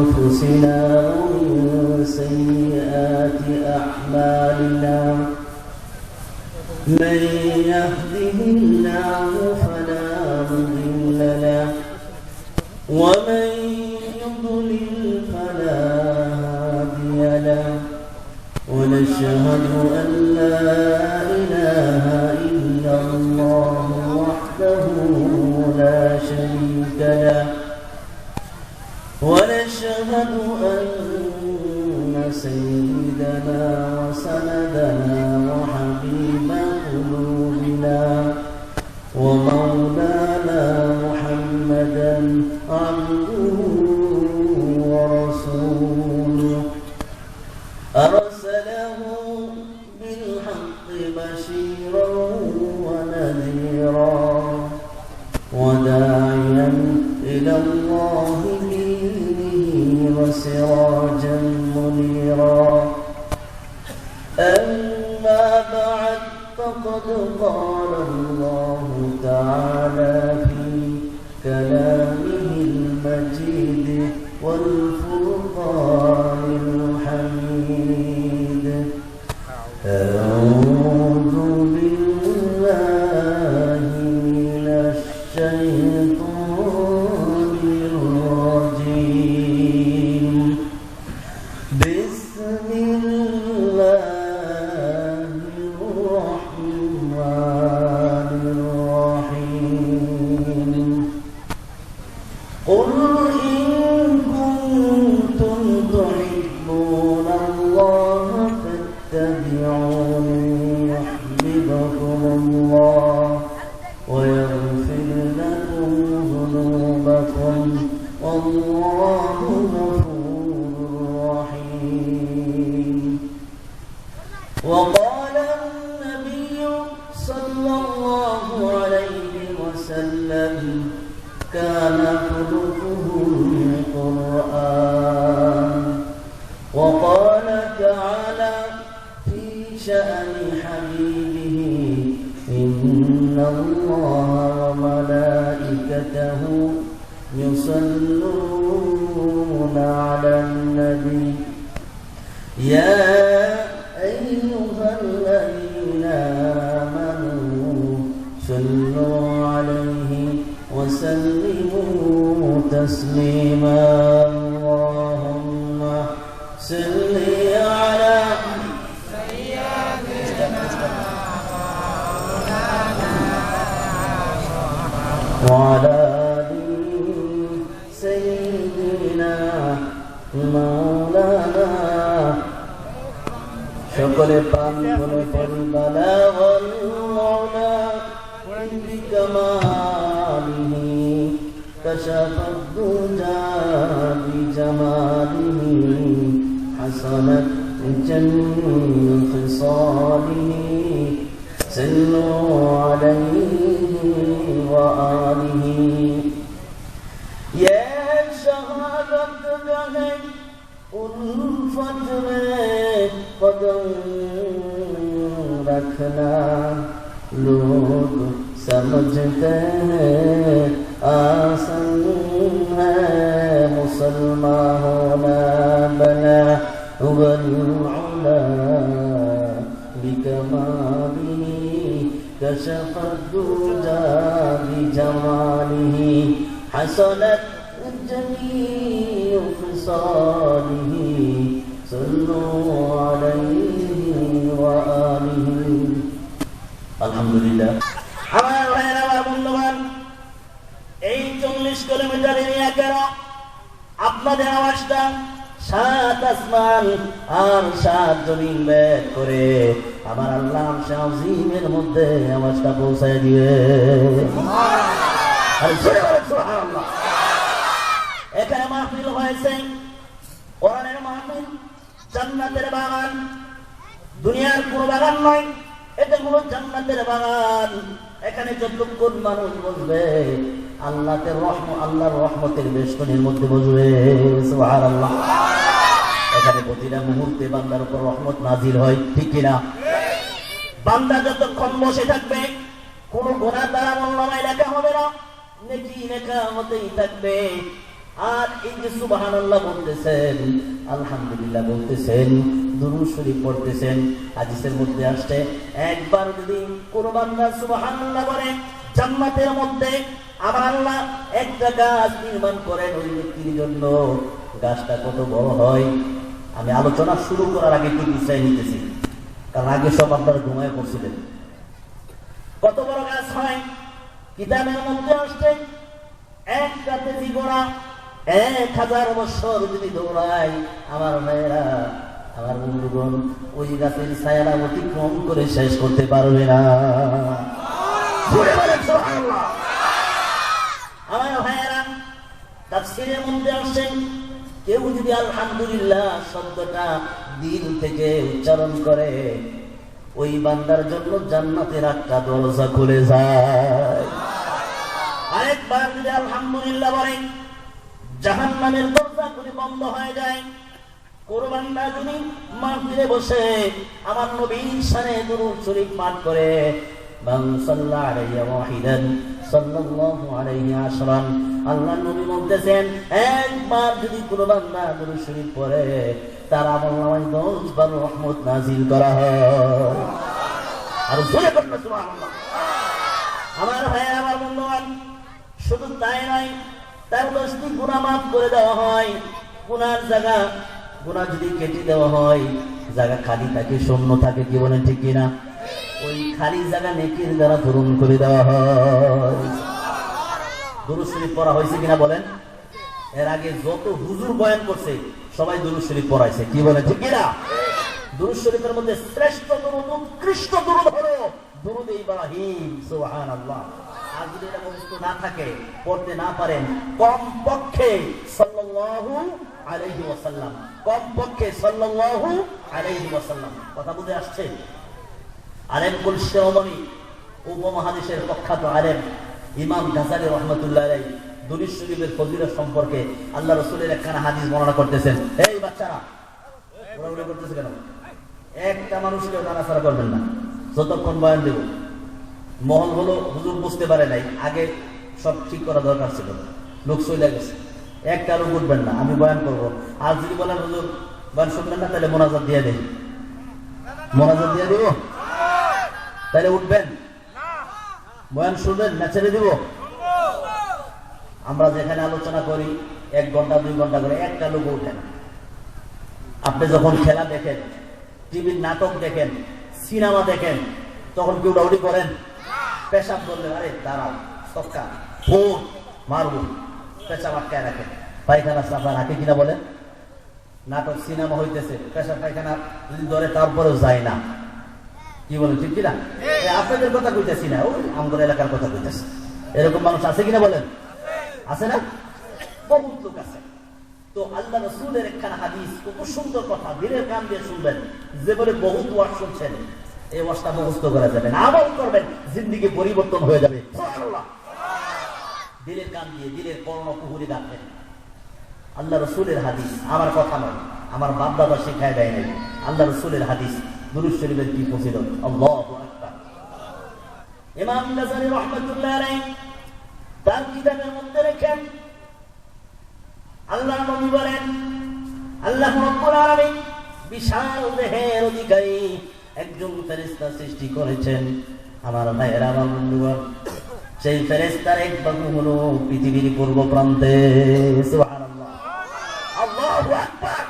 أنفسنا ومن سيئات أعمالنا من يهده الله فلا مضل له ومن يضلل فلا هادي له ونشهد أن لا إله إلا الله وحده لا شريك له ونشهد أن سيدنا وسندنا وحبيب قلوبنا ومولانا محمدا عبده ورسوله أرسله بالحق بشيرا ونذيرا وداعيا إلى الله بإذنه وسراجا منيرا أما بعد فقد قال الله تعالى في كلامه المجيد والفرقان الحميد أعوذ بالله من الشيطان الرجيم بسم الله الرحمن الرحيم قل إن كنتم تحبون الله فاتبعوني يحببكم الله ويغفر لكم ذنوبكم والله غفور رحيم وقال النبي صلى الله عليه وسلم كان خلقه القرآن وقال تعالى في شأن حبيبه إن الله وملائكته يصلون على النبي يا أيها الذين آمنوا صلوا عليه وسلموا تسليما اللهم صل على وعلى آل سيدنا مولانا সকলে পান করে পরিবালাগ المولى بكماله كشف الدجى بجماله حسنت جميع خصاله صلوا عليه وآله يا شهادة جهل उल्फत में कदम रखना लोग समझते हैं आसान है मुसलमान होना बना उला बिकमाली कशफ दुजा बिजमालिही हसनत जमीउ खिसालिही सल्लल्लाहु अलैहि व आलिहि আলহামদুলিল্লাহ। আমার ভাইরা আমার বন্ধুগণ, এই 40 কিলোমিটার এলাকারা আপনাদের আওয়াজটা 7 আসমান আর 7 জমিন বেদ করে আমার আল্লাহ শাহজিমের মধ্যে আওয়াজটা পৌঁছায় দিবে। সুবহানাল্লাহ। আর জোরে বলেন সুবহানাল্লাহ। এখানে মাহফিল হয়েছে, কোরআনের মাহফিল, জান্নাতের বাগান, দুনিয়ার কোনো বাগান নয়, এটা হলো জান্নাতের বাগান। এখানে যতক্ষণ মানুষ বসবে আল্লাহর রহমতের বেষ্টনীর মধ্যে বসবে। সুবহানাল্লাহ। এখানে প্রতিটা মুহূর্তে বান্দার উপর রহমত নাজিল হয়, ঠিক কিনা? বান্দা যতক্ষণ বসে থাকবে কোন গুনাহ তার আমলনামায় লেখা হবে না, নেকি লেখা হতেই থাকবে। আর এই যে সুবহানাল্লাহ বলতেছেন, আলহামদুলিল্লাহ বলতেছেন, দুরূদ শরীফ পড়তেছেন, হাদিসের মধ্যে আসছে একবার যদি কোন বান্দা সুবহানাল্লাহ বলে জান্নাতের মধ্যে আমার আল্লাহ একটা গাছ নির্মাণ করেন ওই ব্যক্তির জন্য। গাছটা কত বড় হয় আমি আলোচনা শুরু করার আগে একটু গুছাই নিতেছি, কারণ আগে সব আপনারা ঘুমায় পড়ছিলেন। কত বড় গাছ হয় কিতাবের মধ্যে আসছে একটা তেজি গোড়া 1000 বছর যদি দৌড়ায় আমার ভাইয়েরা, আমার বন্ধুগণ, ওই গাছের ছায়াটা অতিক্রম করে শেষ করতে পারবে না। আমার ভাইয়েরা, তাফসীরের মধ্যে আসছে কেউ যদি আলহামদুলিল্লাহ শব্দটা দিল থেকে উচ্চারণ করে ওই বান্দার জন্য জান্নাতের একটা দরজা খুলে যায়। আরেকবার যদি আলহামদুলিল্লাহ বলেন জাহান্নামের দরজা খুলে বন্ধ হয়ে যায়। কোন বান্দা যদি মাহফিলে বসে আমার নবীর শানে দুরূদ শরীফ পাঠ করে মান সাল্লা আলাইহি ওয়াহিদান সাল্লাল্লাহু আলাইহি আশরান, আল্লাহর নবী বলতেছেন একবার যদি কোন বান্দা দুরূদ শরীফ পড়ে তার আমলনামায় 10 বার রহমত নাযিল করা হয়। আর জোরে বলুন সুবহানাল্লাহ। আমার ভাইয়েরা, আমার বন্ধুগণ, শুধু তাই নয়, তার 10টি গুনাহ মাফ করে দেওয়া হয়। গুনার জায়গা গুনাহ যদি কেটে দেওয়া হয়, জায়গা খালি থাকে, শূন্য থাকে, কি বলেন ঠিক কিনা? ওই খালি জায়গা নেকির দ্বারা পূরণ করে দেওয়া হয়। দুরূদ শরীফ পড়া হয়েছে কিনা বলেন? এর আগে যত হুজুর বয়ান করছে সবাই দুরূদ শরীফ পড়াইছে, কি বলেন ঠিক কিনা? দুরূদ শরীফের মধ্যে শ্রেষ্ঠ দুরূদ, উৎকৃষ্ট দুরূদ হলো দুরূদ ইব্রাহিম, সুবহানাল্লাহ। আর যদি এটা মুখস্থ না থাকে, পড়তে না পারেন, কমপক্ষে সাল্লাল্লাহু আলাইহি ওয়াসাল্লাম, কমপক্ষে সাল্লাল্লাহু আলাইহি ওয়াসাল্লাম। কথা বুঝে আসছে? আলেম কুলশিরমণি উপমহাদেশের প্রখ্যাত আলেম ইমাম গাজালি রাহমাতুল্লাহ আলাইহি দুরূদ শরীফের ফজিলত সম্পর্কে আল্লাহ রাসূলের একখানা হাদিস বর্ণনা করতেছেন। এই বাচ্চারা ওরা করতেছে কেন? একটা মানুষকে নাড়াচাড়া করবেন না যতক্ষণ বয়ান দেব। মহল হলো হুজুর বুঝতে পারে নাই, আগে সব ঠিক করা দরকার ছিল, লোক চলে গেছে, একটা লোক উঠবেন না, আমি বয়ান করবো। আর যদি বলেন হুজুর বয়ান শুনবেন না, তাহলে মোনাজাত দিয়ে দেই, মোনাজাত দিয়ে দিব, তাহলে উঠবেন, বয়ান শুনবেন না ছেড়ে দিব? আমরা যেখানে আলোচনা করি 1 ঘন্টা 2 ঘন্টা করে, একটা লোক উঠেন। আপনি যখন খেলা দেখেন, টিভির নাটক দেখেন, সিনেমা দেখেন, তখন কি উড়াউড়ি করেন? পেশাব বললেন আরে দাঁড়াও, সক্কা ফোর মারবো, পেশাব আটকায় রাখেন, পায়খানা সাফা রাখে কিনা বলেন? নাটক সিনেমা হইতেছে, পেশাব পায়খানা যদি ধরে তারপরেও যায় না, কি বলেন ঠিক কিনা? আপনাদের কথা কইতেছি না, ওই আমাদের এলাকার কথা কইতেছি। এরকম মানুষ আছে কিনা বলেন? আছে না? বহুত লোক আছে। তো আল্লাহ রাসূলের একখানা হাদিস, খুব সুন্দর কথা, দিলের কান দিয়ে শুনবেন। যে বলে বহুত ওয়াজ শুনছেন, এই ওয়াজটা মুখস্থ করা যাবে না, আমল করবেন, জিন্দেগি পরিবর্তন হয়ে যাবে। সুবহানাল্লাহ। দিলের কান দিয়ে, দিলের কর্ণকুহরে রাখবেন। আল্লাহ রাসূলের হাদিস, আমার কথা নয়, আমার বাপ দাদা শিখায় দেয় নাই, আল্লাহ রাসূলের হাদিস। দুরূদ শরীফের কি ফজিলত! আল্লাহু আকবার। ইমাম গাজালি রাহমাতুল্লাহ আলাইহি তার কিতাবের মধ্যে লেখেন, আল্লাহ নবী বলেন আল্লাহ রাব্বুল আলামিন বিশাল দেহের অধিকারী একজন ফেরেশতা সৃষ্টি করেছেন। আমার ভাইয়েরা, আমার বন্ধুগণ, সেই ফেরেশতার এক বাহু হলো পৃথিবীর পূর্ব প্রান্তে। সুবহানাল্লাহ, আল্লাহু আকবার।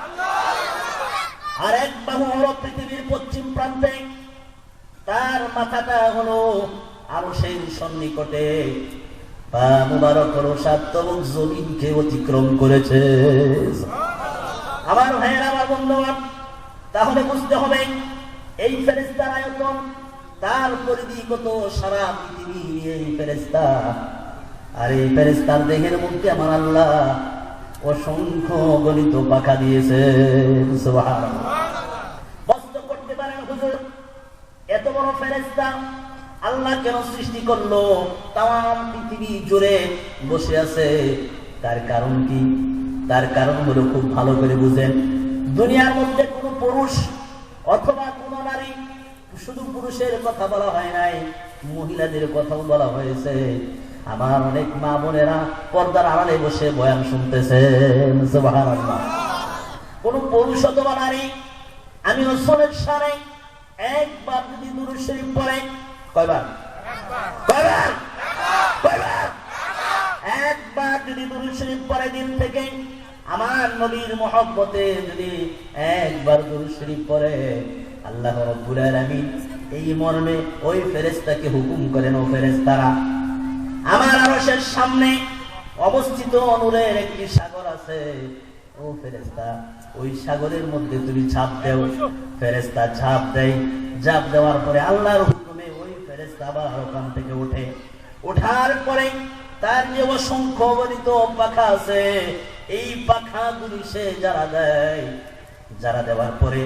আর এক বাহু হলো পৃথিবীর পশ্চিম প্রান্তে, তার মাথাটা হলো আরশের সন্নিকটে, পা মুবারক হলো 7 এবং জমিনকে অতিক্রম করেছে। আমার ভাইয়েরা, আমার বন্ধুগণ, তাহলে বুঝতে হবে এই ফেরেশতার আয়তন, তার পরিধি কত, সারা পৃথিবী এই ফেরেশতা। আর এই ফেরেশতার দেহের মধ্যে আমার আল্লাহ অসংখ্য গণিত পাখা দিয়েছেন। সুবহানাল্লাহ। প্রশ্ন করতে পারেন হুজুর, এত বড় ফেরেশতা আল্লাহ কেন সৃষ্টি করলো? তাম পৃথিবী জুড়ে বসে আছে, তার কারণ কি? তার কারণ হলো, খুব ভালো করে বুঝেন, দুনিয়ার মধ্যে কোন পুরুষ অথবা কোন নারী, শুধু পুরুষের কথা বলা হয় নাই, মহিলাদের কথাও বলা হয়েছে। আমার অনেক মা বোনেরা পর্দার আড়ালে বসে বয়ান শুনতেছেন, সুবহানাল্লাহ। কোন পুরুষ অথবা নারী আমি রাসূলের শানে একবার যদি দুরূদ শরীফ পড়ে, কয়বার? কয়বার? কয়বার? একবার যদি দুরূদ শরীফ পড়ে দিন থেকে, আমার নবীর মহব্বতে যদি একবার দুরূদ শরীফ পড়ে, আল্লাহ রাব্বুল আলামিন এই মর্মে ওই ফেরেশতাকে হুকুম করেন, ও ফেরেশতারা আমার আরশের সামনে অবস্থিত নূরের একটি সাগর আছে, ও ফেরেশতা ওই সাগরের মধ্যে তুমি ঝাঁপ দাও। ফেরেশতা ঝাঁপ দেয়, ঝাঁপ দেওয়ার পরে আল্লাহর হুকুমে ওই ফেরেশতা আবার ওখান থেকে ওঠে। ওঠার পরে তার যে অসংখ্য অগণিত পাখা আছে, এই পাখাগুলি সে যারা দেয়, যারা দেওয়ার পরে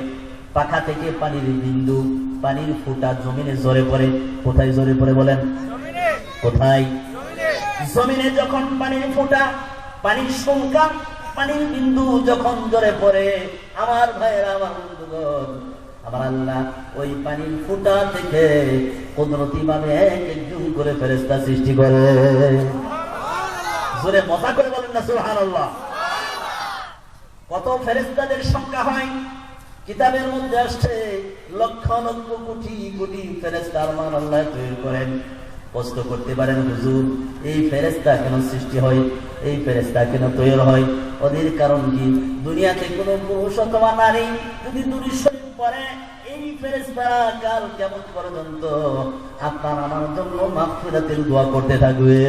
পাখা থেকে পানির বিন্দু, পানির ফোঁটা জমিনে ঝরে পড়ে। কোথায় ঝরে পড়ে বলেন? কোথায়? জমিনে যখন পানির ফোঁটা, পানির সংখ্যা, পানির বিন্দু যখন ঝরে পড়ে, আমার ভাইয়েরা, আমার বন্ধুগণ, আমার আল্লাহ ওই পানির ফোঁটা থেকে কুদরতি ভাবে এক একজন করে ফেরেশতা সৃষ্টি করে। জোরে মজা করে বলেন না সুবহানাল্লাহ। কত ফেরেশতাদের সংখ্যা হয় কিতাবের মধ্যে আসছে, লক্ষ লক্ষ কোটি কোটি ফেরেশতা আমার আল্লাহ তৈরি করেন। প্রশ্ন করতে পারেন, হুজুর এই ফেরেশতা কেন সৃষ্টি হয়, এই ফেরেশতা কেন তৈরি হয়? ওদের কারণ কি? দুনিয়াতে কোন পুরুষ অথবা নারী যদি দুরূদ শরীফ পড়ে, এই ফেরেশতা কাল কিয়ামত পর্যন্ত আপনার আমার জন্য মাগফিরাতের দোয়া করতে থাকবে।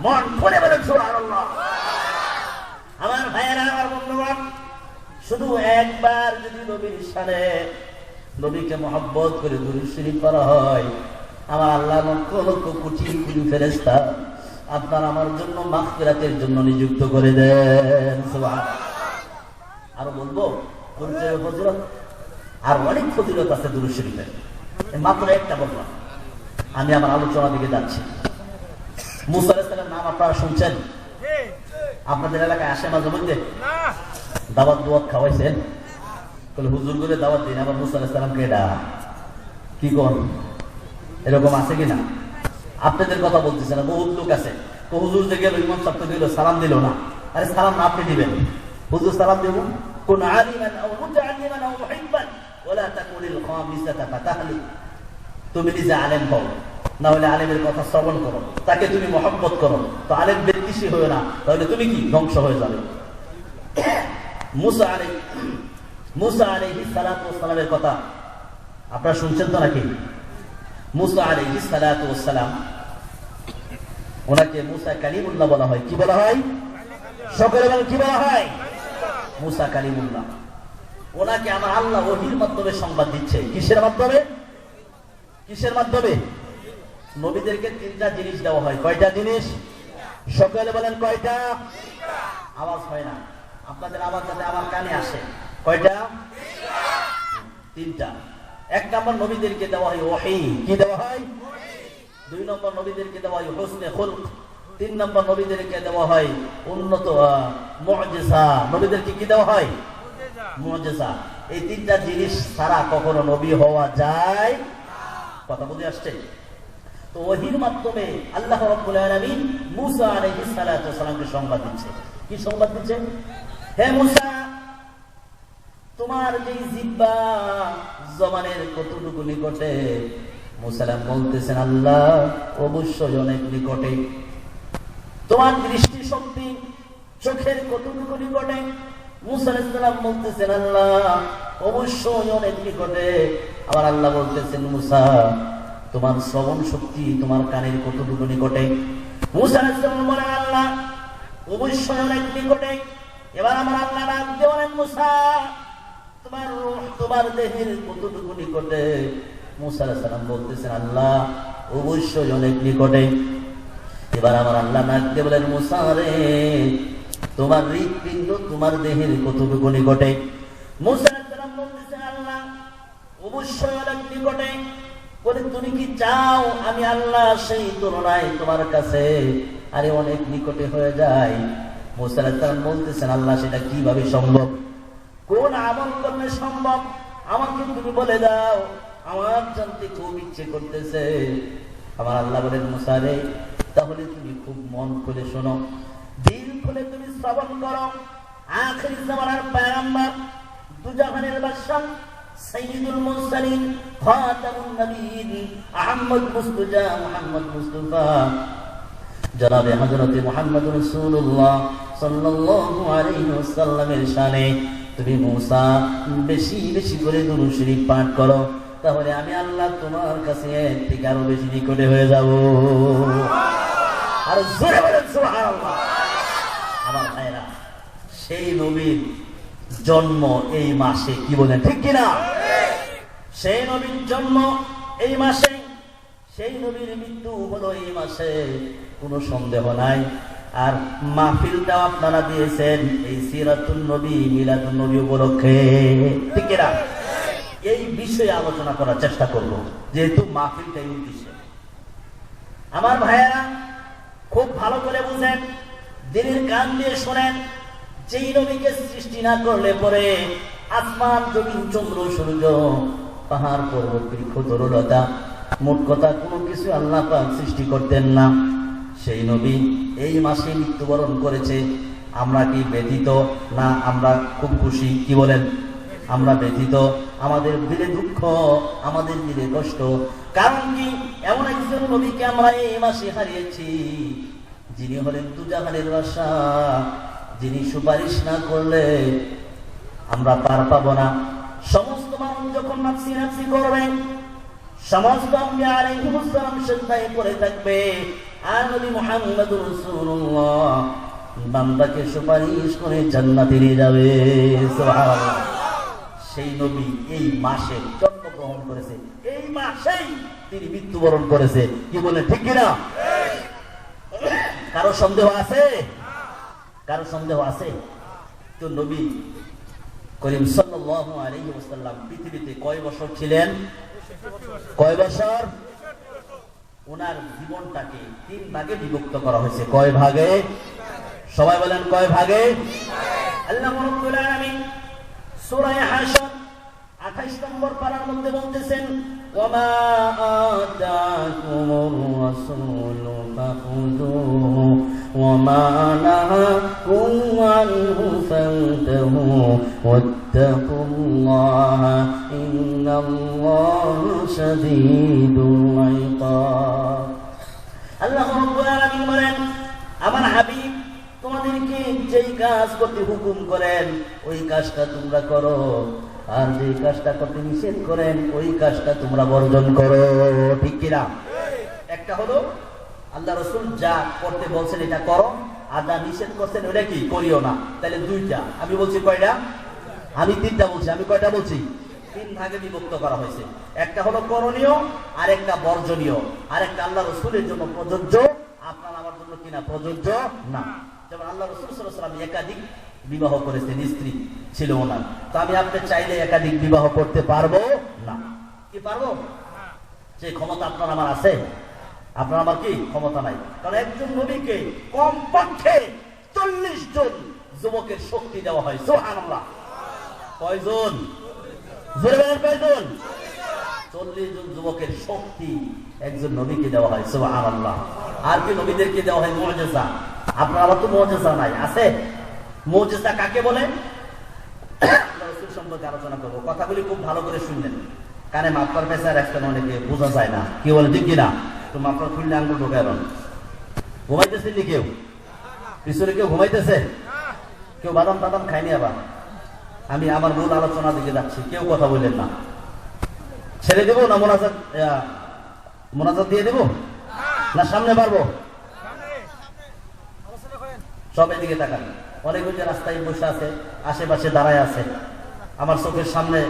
মন খুলে বলেন সুবহানাল্লাহ। আমার ভাইয়েরা, আমার বন্ধুগণ, শুধু একবার যদি নবীর শানে, নবীকে মহব্বত করে দুরূদ শরীফ পড়া হয়, আমার আল্লাহ লক্ষ লক্ষ কোটি কোটি ফেরেশতা আপনার আমার জন্য মাগফিরাতের জন্য নিযুক্ত করে দেন, সুবহানাল্লাহ। আরো বলবো পরিচয় ফজিলত, আর অনেক ফজিলত আছে দুরূদ শরীফের, মাত্র একটা বললাম। আমি আমার আলোচনা দিকে যাচ্ছি। মুসা আলাইহিস সালাম নাম আপনারা শুনছেন? আপনাদের এলাকায় আসে মাঝে মধ্যে? দাওয়াত দুয়াত খাওয়াইছেন? বলে হুজুর করে দাওয়াত দিন, আবার মুসা আলাইহিস সালামকে এটা কি কোন এরকম আছে কিনা? আপনাদের কথা বলতেছে না, বহুত লোক আছে তো হুজুর যে গেল, ইমাম সাহেব তো গেল, সালাম দিল না। আরে সালাম না আপনি দিবেন, হুজুর সালাম দেব। কোন আলিমান আও মুতাআল্লিমান আও মুহিব্বান ওয়ালা তাকুনিল খামিসাতা ফাতাহলি। তুমি নিজে আলেম হও, না হলে আলেমের কথা শ্রবণ করো, তাকে তুমি মহব্বত করো, তো আলেম বেশি হয়ে না, তাহলে তুমি কি ধ্বংস হয়ে যাবে। মুসা আলাইহিস সালাতু ওয়াস সালামের কথা আপনারা শুনছেন তো নাকি? মুসা আলাইহিস সালাতু ওয়াস সালাম, ওনাকে মুসা কালিমুল্লাহ বলা হয়। কি বলা হয়? সকলে বলেন কি বলা হয়? মুসা কালিমুল্লাহ। ওনাকে আমার আল্লাহ ওহীর মাধ্যমে সংবাদ দিচ্ছে। কিসের মাধ্যমে? কিসের মাধ্যমে? নবীদেরকে তিনটা জিনিস দেওয়া হয়। কয়টা জিনিস? সকলে বলেন কয়টা? আওয়াজ হয় না, আপনাদের আওয়াজ যাতে আমার কানে আসে। কয়টা? তিনটা। এক নম্বর, নবীদেরকে দেওয়া হয় ওহী। কি দেওয়া হয়? দুই নম্বর, নবীদেরকে দেওয়া হয় হুসনে খুলক। তিন নম্বর, নবীদেরকে দেওয়া হয় উন্নত মুজিজা। নবীদেরকে কি দেওয়া হয়? মুজিজা। এই তিনটা জিনিস ছাড়া কখনো নবী হওয়া যায়? কথা বুঝে আসছে? তো ওহীর মাধ্যমে আল্লাহ রাব্বুল আলামিন মুসা আলাইহিস সালাতু ওয়াস সালামকে সংবাদ দিচ্ছে। কি সংবাদ দিচ্ছেন? হে মুসা, তোমার যে জিহ্বা জবানের কতটুকু নিকটে? মুসা বলতেছেন, আল্লাহ অবশ্যই অনেক নিকটে। তোমার দৃষ্টি শক্তি চোখের কতটুকু নিকটে? মুসা আলাইহিস সালাম বলতেছেন, আল্লাহ অবশ্যই অনেক নিকটে। আবার আল্লাহ বলতেছেন, মুসা তোমার শ্রবণ শক্তি তোমার কানের কতটুকু নিকটে? মুসা আলাইহিস সালাম বলেন, আল্লাহ অবশ্যই অনেক নিকটে। এবার আমার আল্লাহ ডাক দিয়ে বলেন, মুসা তোমার রূহ তোমার দেহের কতটুকু নিকটে? মুসা আলাইহিস সালাম বলতেছেন, আল্লাহ অবশ্যই অনেক নিকটে। এবার আমার আল্লাহ ডাক দিয়ে বলেন, মুসা রে তোমার হৃৎপিণ্ড তোমার দেহের কতটুকু নিকটে? মুসা আলাইহিস সালাম বলতেছেন, আল্লাহ অবশ্যই অনেক নিকটে। বলে তুমি কি চাও আমি আল্লাহ সেই তুলনায় তোমার কাছে আরে অনেক নিকটে হয়ে যায়? মুসা আলাইহিস সালাম বলতেছেন, আল্লাহ সেটা কিভাবে সম্ভব? কোন আমল করলে সম্ভব আমাকে তুমি বলে দাও, আমার জানতে খুব ইচ্ছে করতেছে। আমার আল্লাহ বলেন মুসা রে, তাহলে তুমি খুব মন খুলে শোনো, দিল খুলে তুমি শ্রবণ করো। আখির জামানার পয়গম্বর, দুজাহানের বাদশা, সাইয়্যিদুল মুরসালিন, খাতামুন নবিয়্যিন, আহমদ মুস্তাফা, মুহাম্মদ মুস্তাফা, জনাবে হযরতে মুহাম্মদ রাসূলুল্লাহ সাল্লাল্লাহু আলাইহি ওয়াসাল্লামের শানে তুমি মুসা বেশি বেশি করে দুরূদ শরীফ পাঠ করো, তাহলে আমি আল্লাহ তোমার কাছে ঠিক আরো বেশি নিকটে হয়ে যাব। আর জোরে বলেন সুবহানাল্লাহ। আমার ভাইরা, সেই নবীর জন্ম এই মাসে, কি বলেন ঠিক কিনা? সেই নবীর জন্ম এই মাসে, সেই নবীর মৃত্যু হলো এই মাসে, কোনো সন্দেহ নাই। আর মাহফিলটাও আপনারা দিয়েছেন এই সিরাতুন নবী, মিলাদুন নবী উপলক্ষে, ঠিক কিনা? এই বিষয়ে আলোচনা করার চেষ্টা করব, যেহেতু মাহফিলটাই উদ্দেশ্য। আমার ভাইয়েরা, খুব ভালো করে বুঝেন, দিনের কান দিয়ে শোনেন। যেই নবীকে সৃষ্টি না করলে পরে আসমান, জমিন, চন্দ্র, সূর্য, পাহাড়, পর্বত, বৃক্ষ, তরুলতা, মোট কথা কোনো কিছু আল্লাহ পাক সৃষ্টি করতেন না। সেই নবী এই মাসে মৃত্যুবরণ করেছে। আমরা কি ব্যথিত না? আমরা খুব খুশি, কি বলেন? আমরা ব্যথিত, আমাদের দিলে দুঃখ, আমাদের দিলে কষ্ট। কারণ কি? এমন একজন নবীকে আমরা এই মাসে হারিয়েছি, যিনি হলেন দুজাহানের বাদশা, যিনি সুপারিশ না করলে আমরা পার পাবো না। সমস্ত মানুষ যখন নাফসি নাফসি করবেন, সমস্ত আম্বিয়া আলাইহিমুস সালাম সিজদায় পড়ে থাকবে, আর নবী মুহাম্মদুর রাসূলুল্লাহ বান্দাকে সুপারিশ করে জান্নাতে নিয়ে যাবে। সুবহানাল্লাহ। সেই নবী এই মাসে জন্মগ্রহণ করেছে, এই মাসেই তিনি মৃত্যুবরণ করেছে, কি বলে ঠিক কিনা? কারো সন্দেহ আছে? কারো সন্দেহ আছে? তো নবী করিম সাল্লাল্লাহু আলাইহি ওয়াসাল্লাম পৃথিবীতে কয় বছর ছিলেন? কয় বছর? ওনার জীবনটাকে 3 ভাগে বিভক্ত করা হয়েছে। কয় ভাগে? সবাই বলেন কয় ভাগে? আল্লাহ রাব্বুল আলামিন সূরা হাশর 28 নম্বর পারার মধ্যে বলতেছেন, ওয়ামা আতাকুমুর রাসূলু ফাখুযুহু ওয়ামা নাহাকুম আনহু ফান্তাহু ওয়াত্তাকুল্লাহা ইন্নাল্লাহা শাদীদুল ইকাব। আল্লাহ রাব্বুল আলামিন বলেন, আমার হাবিব তোমাদেরকে যেই কাজ করতে হুকুম করেন ওই কাজটা তোমরা করো, আর যে কাজটা করতে নিষেধ করেন ওই কাজটা তোমরা বর্জন করো, ঠিক কিনা? একটা হলো আল্লাহ রাসূল যা করতে বলছেন এটা করো, আর যা নিষেধ করছেন ওটা কি করিও না। তাহলে 2টা। আমি বলছি কয়টা? আমি 3টা বলছি। আমি কয়টা বলছি? 3 ভাগে বিভক্ত করা হয়েছে। একটা হলো করণীয়, আর একটা বর্জনীয়, আর একটা আল্লাহ রাসূলের জন্য প্রযোজ্য, আপনার আমার জন্য কিনা প্রযোজ্য না। যেমন আল্লাহ রাসূল সাল্লাল্লাহু আলাইহি ওয়াসাল্লাম একাধিক বিবাহ করেছেন, স্ত্রী ছিল ওনার। তো আমি আপনি চাইলে একাধিক বিবাহ করতে পারবো না, কি পারবো? সেই ক্ষমতা আপনার আমার আছে? আপনার আমার কি ক্ষমতা নাই? কারণ একজন নবীকে কমপক্ষে 40 জন যুবকের শক্তি দেওয়া হয়। সুবহানাল্লাহ। কয়জন? জোরে বলেন কয়জন? 40 জন যুবকের শক্তি একজন নবীকে দেওয়া হয়। সুবহানাল্লাহ। আর কি নবীদেরকে দেওয়া হয় মুজিজা। আপনার আমার তো মুজিজা নাই, আছে? মুজিজা কাকে বলে? রাসূল সম্পর্কে আলোচনা করব। কথাগুলি খুব ভালো করে শুনলেন, কানে মাফলার পেছায় রাখতেন, অনেকে বোঝা যায় না, কি বলে ঠিক কিনা? তো মাফলার খুললে আঙ্গুল ঢোকায় না। ঘুমাইতেছেন নি কেউ? পিছনে কেউ ঘুমাইতেছে? কেউ বাদাম টাদাম খায়নি? আবার আমি আমার মূল আলোচনা দিকে যাচ্ছি, কেউ কথা বললেন না। ছেড়ে দেবো না মোনাজাত দিয়ে দেবো না সামনে পারবো? সব এদিকে তাকান। অনেক রাস্তায় বসে আছে, আশেপাশে দাঁড়ায় আছে। আমার চোখের সামনে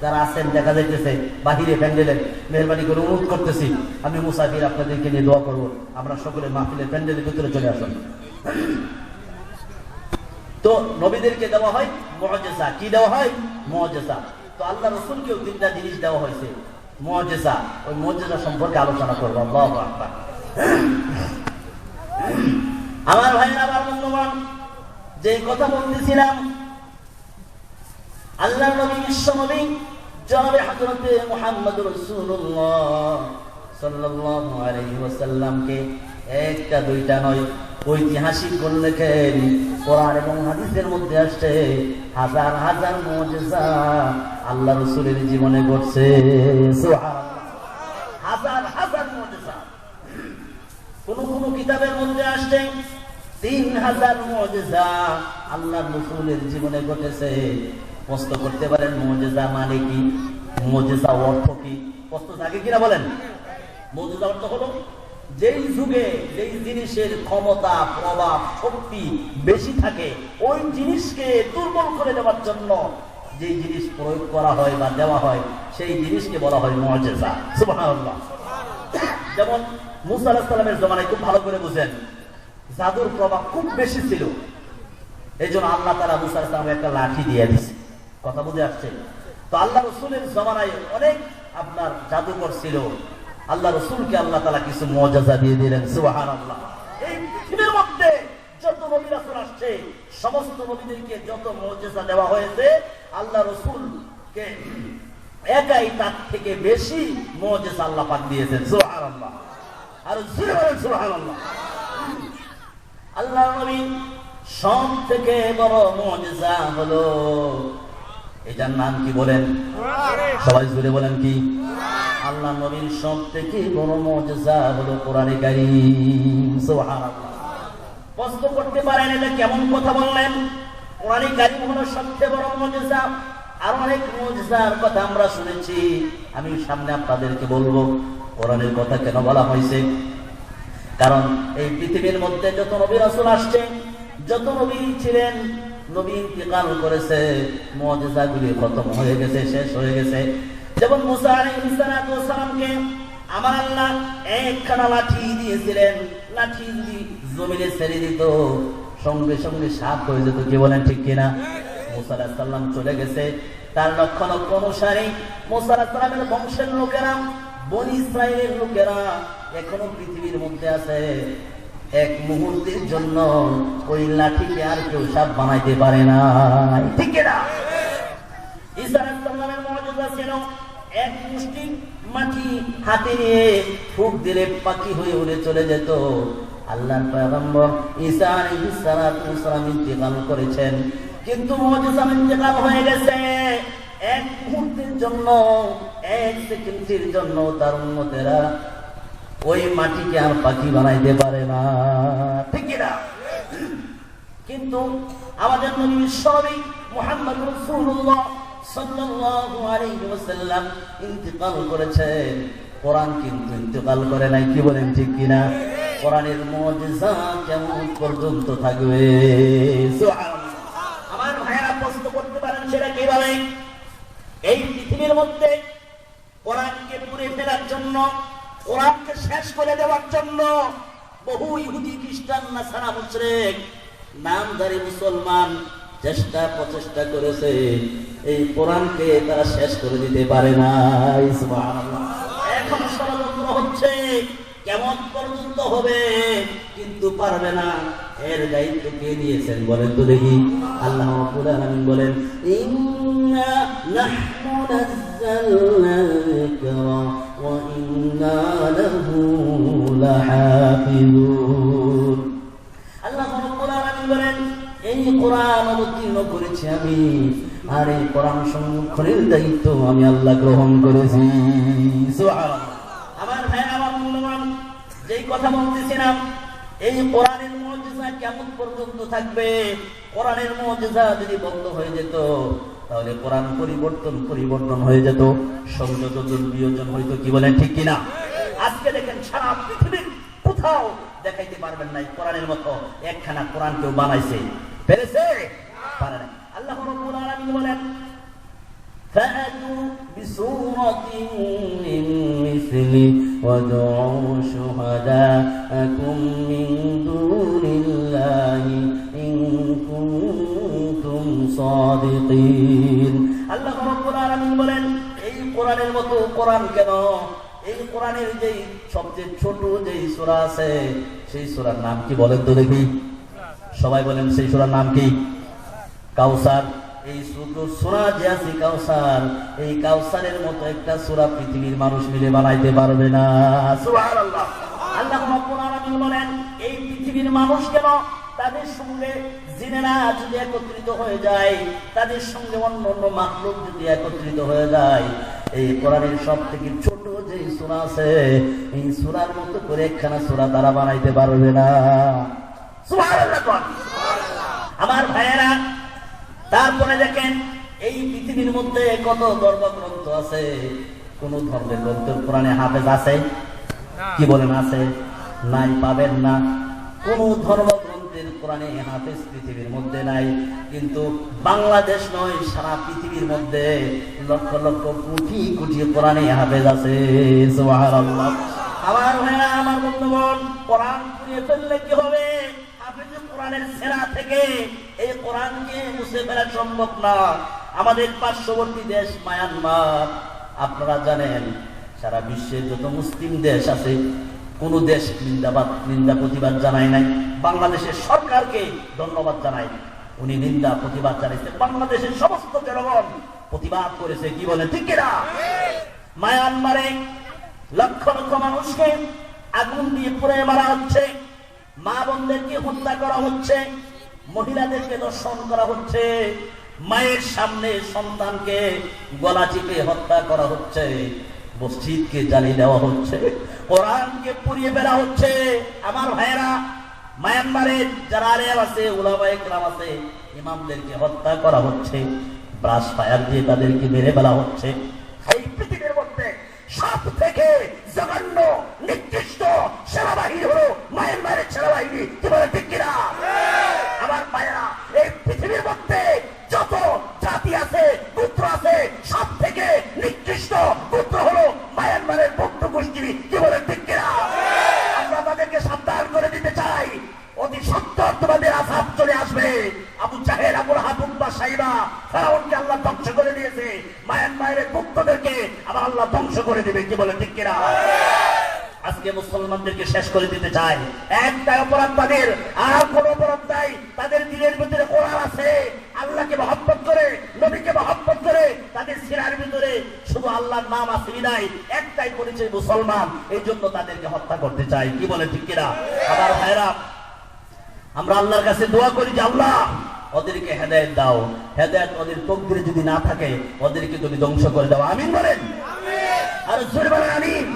যারা আছেন দেখা যাইতেছে, বাহিরে প্যান্ডেলের, মেহরবানি করে অনুরোধ করতেছি, আমি মুসাফির, আপনাদেরকে নিয়ে দোয়া করবো, আমরা সকলে মাহফিলের প্যান্ডেলের ভিতরে চলে আসুন। তো নবীদেরকে দেওয়া হয় মুজিজা। কি দেওয়া হয়? মুজিজা। তো আল্লাহ রাসূলকেও 3টা জিনিস দেওয়া হয়েছে মুজিজা। ওই মুজিজা সম্পর্কে আলোচনা করবো। আল্লাহু আকবার। আমার ভাইরা, আমার বন্ধুগণ, যে কথা বলতেছিলাম, আল্লাহর নবী, বিশ্ব নবী জনাবে হযরতে মুহাম্মদুর রাসূলুল্লাহ সাল্লাল্লাহু আলাইহি ওয়াসাল্লামকে একটা দুইটা নয় ঐতিহাসিক উল্লেখের কোরআন এবং হাদিসের মধ্যে আসছে হাজার হাজার মুজিজা আল্লাহ রাসূলের জীবনে ঘটছে। সুবহানাল্লাহ, হাজার হাজার মুজিজা। কোন কোন কিতাবের মধ্যে আসছে 3000 মুজিজা আল্লাহ রাসূলের জীবনে ঘটেছে। প্রশ্ন করতে পারেন মুজিজা মানে কি, মুজিজা অর্থ কি? প্রশ্ন থাকে কিনা বলেন? মুজিজা অর্থ হলো যেই যুগে যেই জিনিসের ক্ষমতা প্রভাব শক্তি বেশি থাকে ওই জিনিসকে দুর্বল করে দেওয়ার জন্য যেই জিনিস প্রয়োগ করা হয় বা দেওয়া হয় সেই জিনিসকে বলা হয় মুজিজা। সুবহানাল্লাহ। যেমন মুসা আলাইহিস সালামের জমানায় খুব ভালো করে বুঝেন, জাদুর প্রভাব খুব বেশি ছিল। এই জন্য আল্লাহ তাআলা মুসা আলাইহিস সালামকে একটা লাঠি দিয়ে দিয়েছে। কথা বুঝে আসছে? তো আল্লাহ রাসূলের জমানায় অনেক আপনার জাদুকর ছিল। আল্লাহ রাসূলকে আল্লাহ তাআলা কিছু মুজিজা দিয়ে দিলেন। সুবহানাল্লাহ। এই পৃথিবীর মধ্যে যত নবী রাসূল আসছে সমস্ত নবীদেরকে যত মুজিজা দেওয়া হয়েছে আল্লাহ রাসূলকে একাই তার থেকে বেশি মুজিজা আল্লাহ পাক দিয়েছেন। সুবহানাল্লাহ। আর সুবহানাল্লাহ। আল্লাহর নবী সব থেকে বড় মুজিজা হলো, এটার নাম কি বলেন? সবাই জুড়ে বলেন কি? আল্লাহ নবীর সব থেকে বড় মুজিজা হলো কোরআনে কারীম। সুবহানাল্লাহ। প্রশ্ন করতে পারেন এটা কেমন কথা বললেন? কোরআনে কারীম হলো সবচেয়ে বড় মুজিজা। আর অনেক মুজিজার কথা আমরা শুনেছি, আমি সামনে আপনাদেরকে বলবো কোরআনের কথা কেন বলা হয়েছে। কারণ এই পৃথিবীর মধ্যে যত নবী রাসূল আসছে, যত নবী ছিলেন, নবী ইন্তিকাল করেছে, মুজিজাগুলি খতম হয়ে গেছে, শেষ হয়ে গেছে। যেমন মুসা আলাইহিস সালামকে আমার আল্লাহ একখানা লাঠি দিয়েছিলেন, লাঠি যদি জমিনে ছেড়ে দিত সঙ্গে সঙ্গে সাপ হয়ে যেত। কি বলেন ঠিক কিনা? মুসা আলাইহিস সালাম চলে গেছে, তার লক্ষ লক্ষ অনুসারী মুসা আলাইহিস সালামের বংশের লোকেরা, বনি ইসরাইলের লোকেরা এখনো পৃথিবীর মধ্যে আছে। এক মুহূর্তের জন্য ওই লাঠিকে আর কেউ সাপ বানাইতে পারে না। ঠিক না? ঈসা আলাইহিস সালামের মুজিজা ছিল এক মুষ্টি মাটি হাতে নিয়ে ফুঁক দিলে পাখি হয়ে উড়ে চলে যেত। আল্লাহর পয়গম্বর ঈসা আলাইহিস সালাম ইন্তেকাল করেছেন, কিন্তু মুজিজা ইন্তেকাল হয়ে গেছে। এক মুহূর্তের জন্য, এক সেকেন্ডের জন্য তার উম্মতেরা ওই মাটিকে আর পাখি বানাইতে পারে না। ঠিক না? কিন্তু আমাদের নবী বিশ্বনবী মুহাম্মদ রাসূলুল্লাহ সাল্লাল্লাহু আলাইহি ওয়াসাল্লাম ইন্তিকাল করেছেন, কোরআন কিন্তু ইন্তিকাল করে নাই। কি বলেন ঠিক কিনা? কোরআনের মুজিজা কিয়ামত পর্যন্ত থাকবে। সুবহানাল্লাহ। আমার ভাইরা প্রশ্ন করতে পারেন সেটা কিভাবে? এই পৃথিবীর মধ্যে কোরআনকে পুড়ে ফেলার জন্য, কোরআনকে শেষ করে দেওয়ার জন্য বহু ইহুদি খ্রিস্টান নাসারা মুশরিক নামধারী মুসলমান চেষ্টা প্রচেষ্টা করেছে, এই কোরআনকে তারা শেষ করে দিতে পারে না। সুবহানাল্লাহ। এখন ষড়যন্ত্র হচ্ছে কেমন পর্যন্ত হবে, কিন্তু পারবে না। এর দায়িত্ব কে নিয়েছেন বলেন তো দেখি? আল্লাহ রাব্বুল আলামিন বলেন, ইন্না নাহনু নাযালনা যিকরা ওয়া ইন্না লাহু লাহাফিজুন। আল্লাহ রাব্বুল আলামিন বলেন, এই কোরআন অবতীর্ণ করেছি আমি, আর এই কোরআন সংরক্ষণের দায়িত্ব আমি আল্লাহ গ্রহণ করেছি। সুবহানাল্লাহ। আমার ভাই, আমার মূল্যবান, যেই কথা বলতেছিলাম, এই কোরআনের মুজিজা কিয়ামত পর্যন্ত থাকবে। কোরআনের মুজিজা যদি বন্ধ হয়ে যেত তাহলে কোরআন পরিবর্তন হয়ে যেত, সংযোজন বিয়োজন হইতো। কি বলেন ঠিক কিনা? আজকে দেখেন সারা পৃথিবীর কোথাও দেখাইতে পারবেন না কোরআনের মতো একখানা কোরআন কেউ বানাইছে। পেরেছে? পারে না। আল্লাহ রাব্বুল আলামিন বলেন, ফাআতু বিসূরাতিন মিন মিসলি ওয়াদউ শুহাদাআকুম মিন দুনিল্লাহি ইন কুনতুম সাদিকিন। আল্লাহ রাব্বুল আলামিন বলেন, এই কোরআনের মতো কোরআন কেন? এই কোরআনের যেই সবচেয়ে ছোট যেই সূরা আছে সেই সূরার নাম কি বলেন তো দেখি? সবাই বলেন সেই সূরার নাম কি? কাউসার। এই ছোট সূরা যে আছে কাউসার, এই কাউসারের মতো একটা সূরা পৃথিবীর মানুষ মিলে বানাইতে পারবে না। সুবহানাল্লাহ। আল্লাহ রাব্বুল আলামিন বলেন, এই পৃথিবীর মানুষ কেন তাদের সঙ্গে জিনেরা যদি একত্রিত হয়ে যায়, তাদের সঙ্গে অন্য অন্য মাখলুক যদি একত্রিত হয়ে যায়, এই কোরআনের সব থেকে ছোট যে সূরা আছে, এই সূরার মতো করে একখানা সূরা তারা বানাইতে পারবে না। সুবহানাল্লাহ। আমার ভাইয়েরা, তারপরে দেখেন এই পৃথিবীর মধ্যে কত ধর্মগ্রন্থ আছে। কোন ধর্মের গ্রন্থ কোরআনে হাফেজ আছে? কি বলেন, আছে? নাই, পাবেন না। কোন ধর্মগ্রন্থের কোরআনে হাফেজ পৃথিবীর মধ্যে নাই। কিন্তু বাংলাদেশ নয়, সারা পৃথিবীর মধ্যে লক্ষ লক্ষ কোটি কোটি কোরআনে হাফেজ আছে। সুবহানাল্লাহ। আমার ভাইরা, আমার বন্ধুগণ, কোরআন পুড়িয়ে ফেললে কি হবে? কোরআনের সেরা থেকে এই কোরআনকে মুছে ফেলা সম্ভব না। আমাদের পার্শ্ববর্তী দেশ মায়ানমার, আপনারা জানেন সারা বিশ্বের যত মুসলিম দেশ আছে, কোন দেশ নিন্দা প্রতিবাদ জানায় নাই। বাংলাদেশের সরকারকে ধন্যবাদ জানাই, উনি নিন্দা প্রতিবাদ জানাইছে। বাংলাদেশের সমস্ত জনগণ প্রতিবাদ করেছে। কি বলে, ঠিক কিনা? মায়ানমারে লক্ষ লক্ষ মানুষকে আগুন দিয়ে পুড়ে মারা হচ্ছে, মা বোনদেরকে হত্যা করা হচ্ছে, মহিলাদেরকে ধর্ষণ করা হচ্ছে, মায়ের সামনে সন্তানকে গলা চিপে হত্যা করা হচ্ছে, মসজিদকে জ্বালিয়ে দেওয়া হচ্ছে, কোরআনকে পুড়িয়ে ফেলা হচ্ছে। আমার ভাইয়েরা, মায়ানমারের যারা আলেম আছে, উলামায়ে কেরাম আছে, ইমামদেরকে হত্যা করা হচ্ছে, ব্রাশ ফায়ার দিয়ে তাদেরকে মেরে ফেলা হচ্ছে। এই পৃথিবীর মধ্যে সব থেকে জঘন্য নিকৃষ্ট সেনাবাহিনী হলো মায়ানমারের সেনাবাহিনী। কি বলে, ঠিক কিনা? আমার ভাইয়েরা, এই পৃথিবীর মধ্যে যত জাতি আছে, গোত্র আছে, সব থেকে নিকৃষ্ট গোত্র হলো মায়ানমারের বৌদ্ধ গোষ্ঠী। কি বলে, ঠিক কিনা? আমরা তাদেরকে সাবধান করে দিতে চাই, অতি সত্তর তোমাদের আযাব চলে আসবে। আবু জাহেল, আবুল হাবুব বা সাইবা, ফেরাউনকে আল্লাহ ধ্বংস করে দিয়েছে, মায়ানমারের ভক্তদেরকে আবার আল্লাহ ধ্বংস করে দিবে। কি বলে, ঠিক কিনা? আজকে মুসলমানদেরকে শেষ করে দিতে চাই। একটা অপরাধ তাদের, আর কোন অপরাধ নাই। তাদের দিলের ভিতরে কোরআন আছে, আল্লাহকে মহব্বত করে, নবীকে মহব্বত করে, তাদের সিরার ভিতরে শুধু আল্লাহর নাম আছে নাই, একটাই পরিচয় মুসলমান। এই জন্য তাদেরকে হত্যা করতে চাই। কি বলে, ঠিক কিনা? আমার ভাইরা, আমরা আল্লাহর কাছে দোয়া করি যে আল্লাহ ওদেরকে হেদায়েত দাও। হেদায়েত ওদের তকদিরে যদি না থাকে, ওদেরকে তুমি ধ্বংস করে দাও। আমিন বলেন। আর জোরে বলেন আমিন।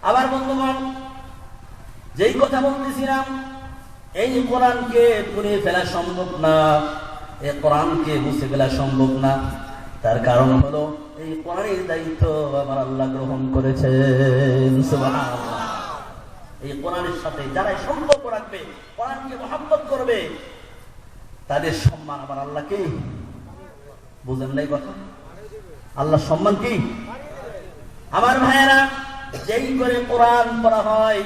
আবার বন্ধুগণ, যেই কথা বলতেছিলাম, এই কোরআনকে পুড়িয়ে ফেলা সম্ভব না, এই কোরআনকে মুছে ফেলা সম্ভব না। তার কারণ হলো এই কোরআনের দায়িত্ব আমার আল্লাহ গ্রহণ করেছেন। সুবহানাল্লাহ। এই কোরআনের সাথে যারা সম্পর্ক রাখবে, কোরআনকে মহব্বত করবে, তাদের সম্মান আমার আল্লাহ কি? বুঝেন নাই কথা? আল্লাহ সম্মান কি? আমার ভাইয়েরা, যেই করে কোরআন পড়া হয়,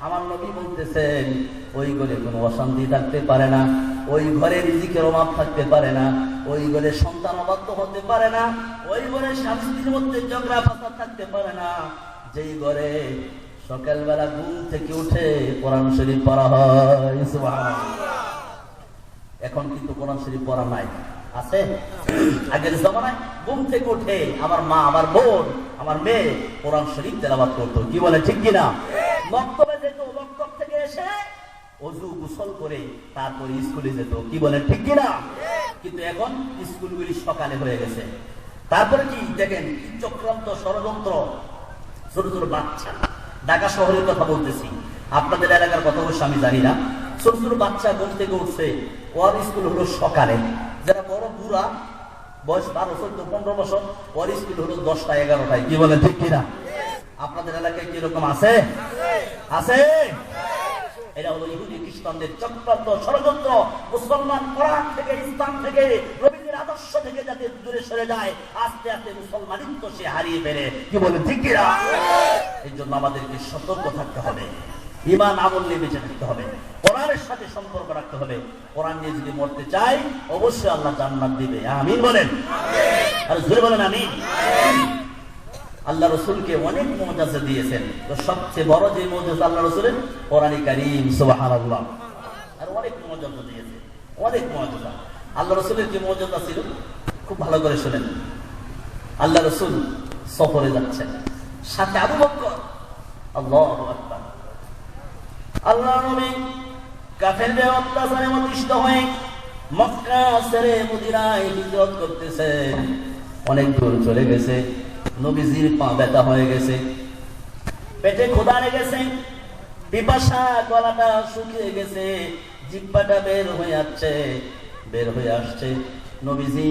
আমার নবী বলতেছেন ওই ঘরে কোনো অশান্তি থাকতে পারে না, ওই ঘরে রিজিকের অভাব থাকতে পারে না, ওই ঘরে সন্তান অবাধ্য হতে পারে না, ওই ঘরে স্বামী স্ত্রীর মধ্যে ঝগড়া ফাসাদ থাকতে পারে না। যেই ঘরে সকালবেলা ঘুম থেকে উঠে কোরআন শরীফ পড়া হয়। সুবহানাল্লাহ। এখন কিন্তু কোরআন শরীফ পড়া নাই, আছে? আগের জমানায় ঘুম থেকে উঠে আমার মা, আমার বোন, আমার মেয়ে কোরআন শরীফ তেলাওয়াত করতো। কি বলে, ঠিক কিনা? মক্তবে যেত, মক্তব থেকে এসে ওযু গোসল করে তারপরে স্কুলে যেত। কি বলে, ঠিক কিনা? কিন্তু এখন স্কুলগুলি সকালে হয়ে গেছে। তারপরে কি দেখেন, চক্রান্ত, ষড়যন্ত্র, ছোট ছোট বাচ্চা, ঢাকা শহরের কথা বলতেছি, আপনাদের এলাকার কথা অবশ্য আমি জানি না। ছোট ছোট বাচ্চা ঘুম থেকে উঠছে, ওর স্কুল হলো সকালে। যারা বড় বুড়া, বয়স 12, 14, 15 বছর, ওর স্কুল হলো 10টা 11টায়। কি বলে, ঠিক কিনা? আপনাদের এলাকায় কি এরকম আছে? আছে? এটা হলো ইহুদি খ্রিস্টানদের চক্রান্ত, ষড়যন্ত্র। মুসলমান কোরআন থেকে, ইসলাম থেকে, নবীর আদর্শ থেকে যাতে দূরে সরে যায়, আস্তে আস্তে মুসলমানিত্ব সে হারিয়ে ফেলে। কি বলে, ঠিক কিনা? এই জন্য আমাদেরকে সতর্ক থাকতে হবে, ঈমান আমল নিয়ে বেঁচে থাকতে হবে, কোরআনের সাথে সম্পর্ক রাখতে হবে। কোরআন নিয়ে যদি মরতে চাই, অবশ্যই আল্লাহ জান্নাত দিবে। আমিন বলেন। আর জোরে বলেন আমিন। আল্লাহ রাসূলকে অনেক মুআজিজা দিয়েছেন, তো সবচেয়ে বড় যে মুআজিজা আল্লাহ রাসূলের কোরআনে কারীম। সুবহানাল্লাহ। আর অনেক মুআজিজা দিয়েছে, অনেক মুআজিজা। আল্লাহ রসুলের কি মর্যাদা ছিল খুব ভালো করে শুনেন। আল্লাহ রসুল সফরে যাচ্ছেন, সাথে আবু বকর। আল্লাহু আকবার। আল্লাহ নবী কাফেরদের অত্যাচারে অতিষ্ঠ হয়ে মক্কা ছেড়ে মদিনায় হিজরত করতেছেন। অনেক দূর চলে গেছে, নবীজির পা ব্যথা হয়ে গেছে, পেটে ক্ষুধা লেগেছে, পিপাসা, গলাটা শুকিয়ে গেছে, জিহ্বাটা বের হয়ে আসছে। নবীজি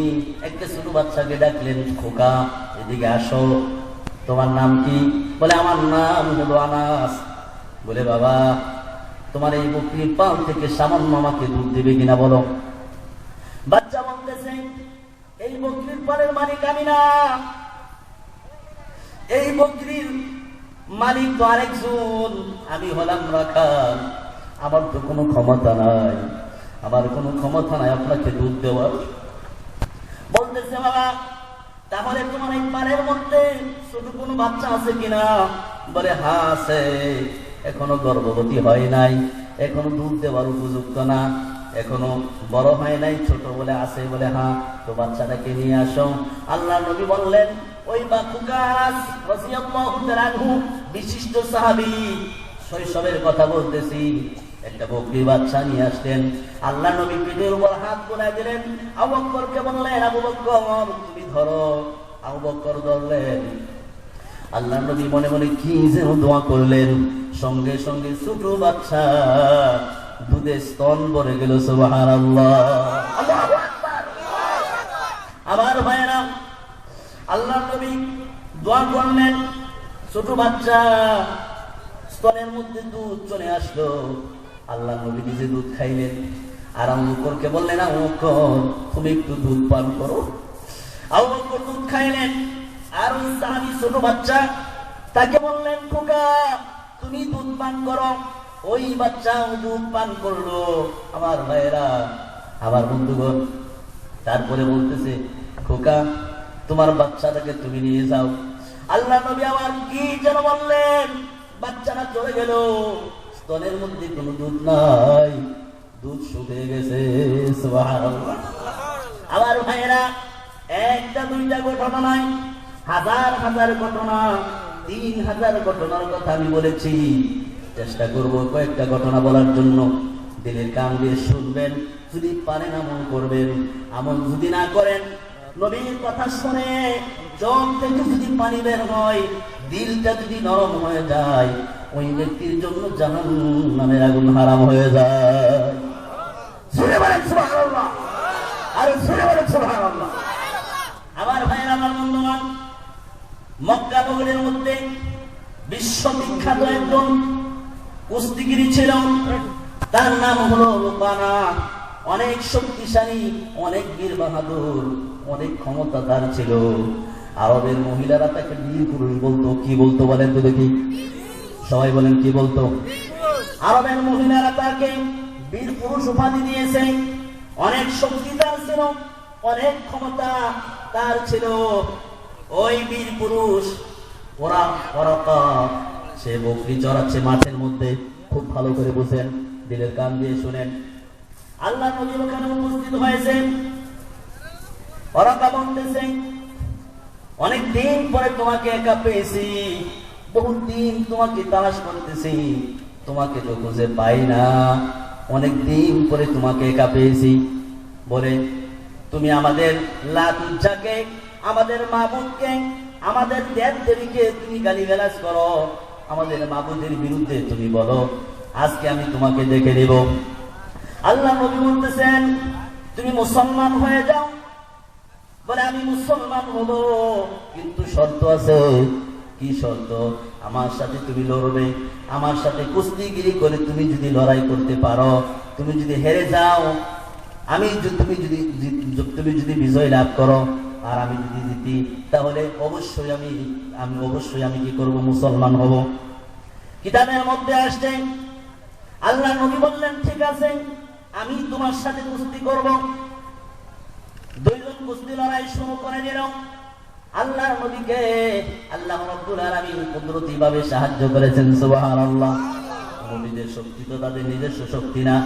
একটা ছোট বাচ্চাকে ডাকলেন, খোকা এদিকে আসো, তোমার নাম কি? বলে আমার নাম হলো আনাস। বলে বাবা তোমার এই বকরির পাল থেকে সামান্য আমাকে দুধ দেবে কিনা বলো। বাচ্চা বলতেছে এই বকরির পালের মালিক আমি না, এই বকরির মালিক তো আরেকজন, আমি হলাম রাখাল, আমার তো কোনো ক্ষমতা নাই, আপনাকে দুধ দেওয়ার। বলতেছে বাবা তাহলে তোমার এই পালের মধ্যে ছোট কোনো বাচ্চা আছে কিনা? বলে হ্যাঁ আছে, এখনো গর্ভবতী হয় নাই, এখনো দুধ দেওয়ার উপযুক্ত না, এখনো বড় হয় নাই, ছোট বলে আছে। বলে হ্যাঁ, তো বাচ্চাটাকে নিয়ে আসো। আল্লাহ নবী বললেন ওই বাকুকাস রাদিয়াল্লাহু তাআলা আনহু বিশিষ্ট সাহাবী, শৈশবের কথা বলতেছি, একটা বকরির বাচ্চা নিয়ে আসলেন। আল্লাহ নবী পিঠের উপর হাত বোলাই দিলেন, আবু বকরকে বললেন আবু বকর তুমি ধরো। আবু বকর ধরলেন। আল্লাহ নবী মনে মনে কি যেন দোয়া করলেন, সঙ্গে সঙ্গে ছোট বাচ্চা দুধে স্তন ভরে গেল। সুবহানাল্লাহ, আল্লাহু আকবার। আমার ভাইরা, আল্লাহ নবী দোয়া করলেন, ছোট বাচ্চা স্তনের মধ্যে দুধ চলে আসলো। আল্লাহ নবী নিজে দুধ খাইলেন, আর আবু বকরকে বললেন আবু বকর তুমি একটু দুধ পান করো। আবু বকর দুধ খাইলেন, আর ওই সাহাবী ছোট বাচ্চা তাকে বললেন খোকা তুমি দুধ পান করো। ওই বাচ্চা দুধ পান করলো। আমার ভাইরা, আমার বন্ধুগণ, তারপরে বলতেছে খোকা তোমার বাচ্চাটাকে তুমি নিয়ে যাও। আল্লাহ নবী আবার কি যেন বললেন, বাচ্চাটা চলে গেল, স্তনের মধ্যে কোনো দুধ নাই, দুধ শুকিয়ে গেছে। সুবহানাল্লাহ। আমার ভাইরা, একটা দুইটা ঘটনা নয়, হাজার হাজার ঘটনা, 3000 ঘটনার কথা আমি বলেছি। চেষ্টা করব কয়েকটা ঘটনা বলার জন্য। দিলের কান দিয়ে শুনবেন, যদি পারেন আমল করবেন, আমল যদি না করেন, নবীর কথা শুনে চোখ থেকে যদি পানি বের হয়, দিলটা যদি নরম হয়ে যায়, ওই ব্যক্তির জন্য জাহান্নামের আগুন হারাম হয়ে যায়। শুনে বলেন সুবহানাল্লাহ, আর শুনে বলেন সুবহানাল্লাহ। আমার ভাইরা, আমার বন্ধুগণ, মক্কা নগরীর মধ্যে বিশ্ববিখ্যাত একজন কুস্তিগিরি ছিল, তার নাম হলো লুবানা। অনেক শক্তিশালী, অনেক বীর বাহাদুর, অনেক ক্ষমতাদার ছিল। আরবের মহিলারা তাকে বীর পুরুষ বলতো। কি বলতো বলেন তো দেখি, সবাই বলেন কি বলতো? আরবের মহিলারা তাকে বীর পুরুষ উপাধি দিয়েছে। অনেক শক্তি তার ছিল, অনেক ক্ষমতা তার ছিল। ওই বীর পুরুষ সে বকরি চড়াচ্ছে মাঠের মধ্যে। খুব ভালো করে বুঝেন, দিলের কান দিয়ে শুনেন। আল্লাহ নবী ওখানে উপস্থিত হয়েছে। ওরাকা বলতেছে অনেক দিন পরে তোমাকে একা পেয়েছি, বহুত দিন তোমাকে তালাশ করতেছি, তোমাকে তো খুঁজে পাই না, অনেক দিন পরে তোমাকে একা পেয়েছি। বলে তুমি আমাদের লাত উজ্জাকে, আমাদের মাবুদকে, আমাদের দেব দেবীকে তুমি গালিগালাজ করো, আমাদের মাবুদের বিরুদ্ধে তুমি বলো, আজকে আমি তোমাকে দেখে দেব। আল্লাহ নবী বলতেছেন তুমি মুসলমান হয়ে যাও। বলে আমি মুসলমান হব, কিন্তু শর্ত আছে। কি শর্ত? আমার সাথে তুমি লড়বে, আমার সাথে কুস্তিগিরি করে তুমি যদি লড়াই করতে পারো, তুমি যদি হেরে যাও, তুমি যদি বিজয় লাভ করো, আর আমি যদি জিতি, তাহলে অবশ্যই আমি কি করব? মুসলমান হব। কিতাবের মধ্যে আসছে, আল্লাহ নবী বললেন ঠিক আছে, আমি তোমার সাথে কুস্তি করব। দুইজন কুস্তি লড়াই শুরু করে দিল। আল্লাহ নবীকে আল্লাহ রাব্বুল আলামিন কুদরতি ভাবে সাহায্য করেছেন। সুবহানাল্লাহ। নবীদের শক্তি তো তাদের নিজস্ব শক্তি না,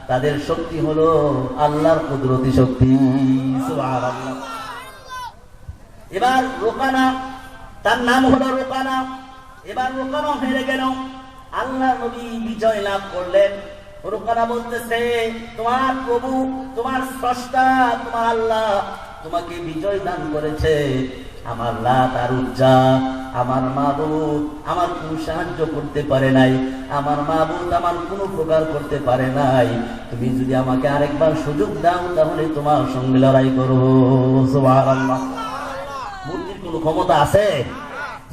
তাদের শক্তি হলো আল্লাহর কুদরতি শক্তি। সুবহানাল্লাহ। এবার রোকানা, তার নাম হলো রোকানা। এবার রোকানা হেরে গেল, আল্লাহ নবী বিজয় লাভ করলেন। রোকানা বলতেছে, তোমার প্রভু, তোমার স্রষ্টা, তোমার আল্লাহ তোমাকে বিজয় দান করেছে। আমার লাত আর উজ্জা, আমার মাবুদ আমার কোনো সাহায্য করতে পারে নাই, আমার মাবুদ আমার কোনো উপকার করতে পারে নাই। তুমি যদি আমাকে আরেকবার সুযোগ দাও তাহলে তোমার সঙ্গে লড়াই করবো। সুবহানাল্লাহ। মূর্তির কোনো ক্ষমতা আছে?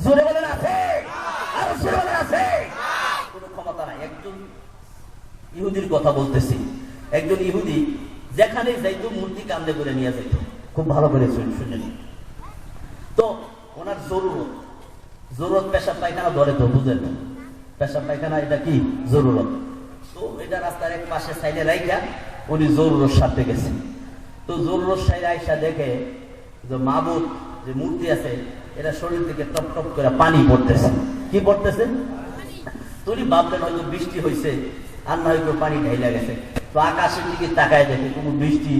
জোরে বলেন আছে? আরো জোরে বলেন আছে? কোনো ক্ষমতা নাই। একজন ইহুদির কথা বলতেছি। একজন ইহুদি যেখানে যাইতো মূর্তি কান্দে করে নিয়ে যাইতো। খুব ভালো করে শুনেন। তো ওনার জরুরত পেশাব পায়খানা ধরে, তো বুঝেন পেশাব পায়খানা এটা কি জরুরত। তো এটা রাস্তার এক পাশে সাইডে রাইখা উনি জরুরত সারতে গেছেন। তো জরুরত সাইডে আইসা দেখে যে মাবুদ যে মূর্তি আছে এটা শরীর থেকে টপ টপ করে পানি পড়তেছে। কি পড়তেছে? তুমি ভাবলেন হয়তো বৃষ্টি হয়েছে, আর না হয়তো পানি ঢাইলা গেছে। তো আকাশের দিকে তাকায় দেখে কোনো বৃষ্টি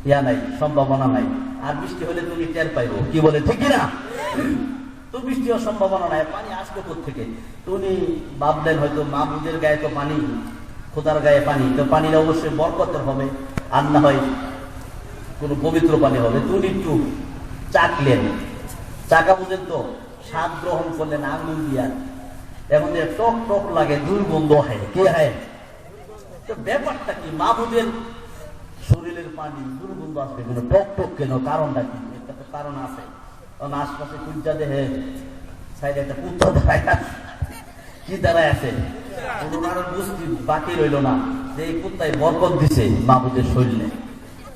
ইয়া নাই, সম্ভাবনা নাই। আর বৃষ্টি হলে তুমি টের পাইবো, কি বলে ঠিক না? তো বৃষ্টি হওয়ার সম্ভাবনা নাই, পানি আসবে কোত্থেকে? তুমি ভাবলেন হয়তো মাবুদের গায়ে তো পানি, খোদার গায়ে পানি, তো পানিটা অবশ্যই বরকতের হবে, আর না হয় কোনো পবিত্র পানি হবে। তুমি একটু চাকলেন, চাকা বুঝেন তো, স্বাদ গ্রহণ করলেন আঙুল দিয়া, এখন যে টক টক লাগে, দুর্গন্ধ হয়। কে হয়? তো ব্যাপারটা কি? মাবুদের শরীরের পানি দুর্গন্ধ আসবে কেন, টক টক কেন? কারণটা কি? একটা তো কারণ আছে। কারণ আশপাশে কুঞ্জা দেহে সাইডে একটা কুত্তা দাঁড়ায় আছে। কি দাঁড়ায় আছে? ওনার বুঝতে বাকি রইল না যে এই কুত্তায় বরকত দিছে মাবুদের শরীরে।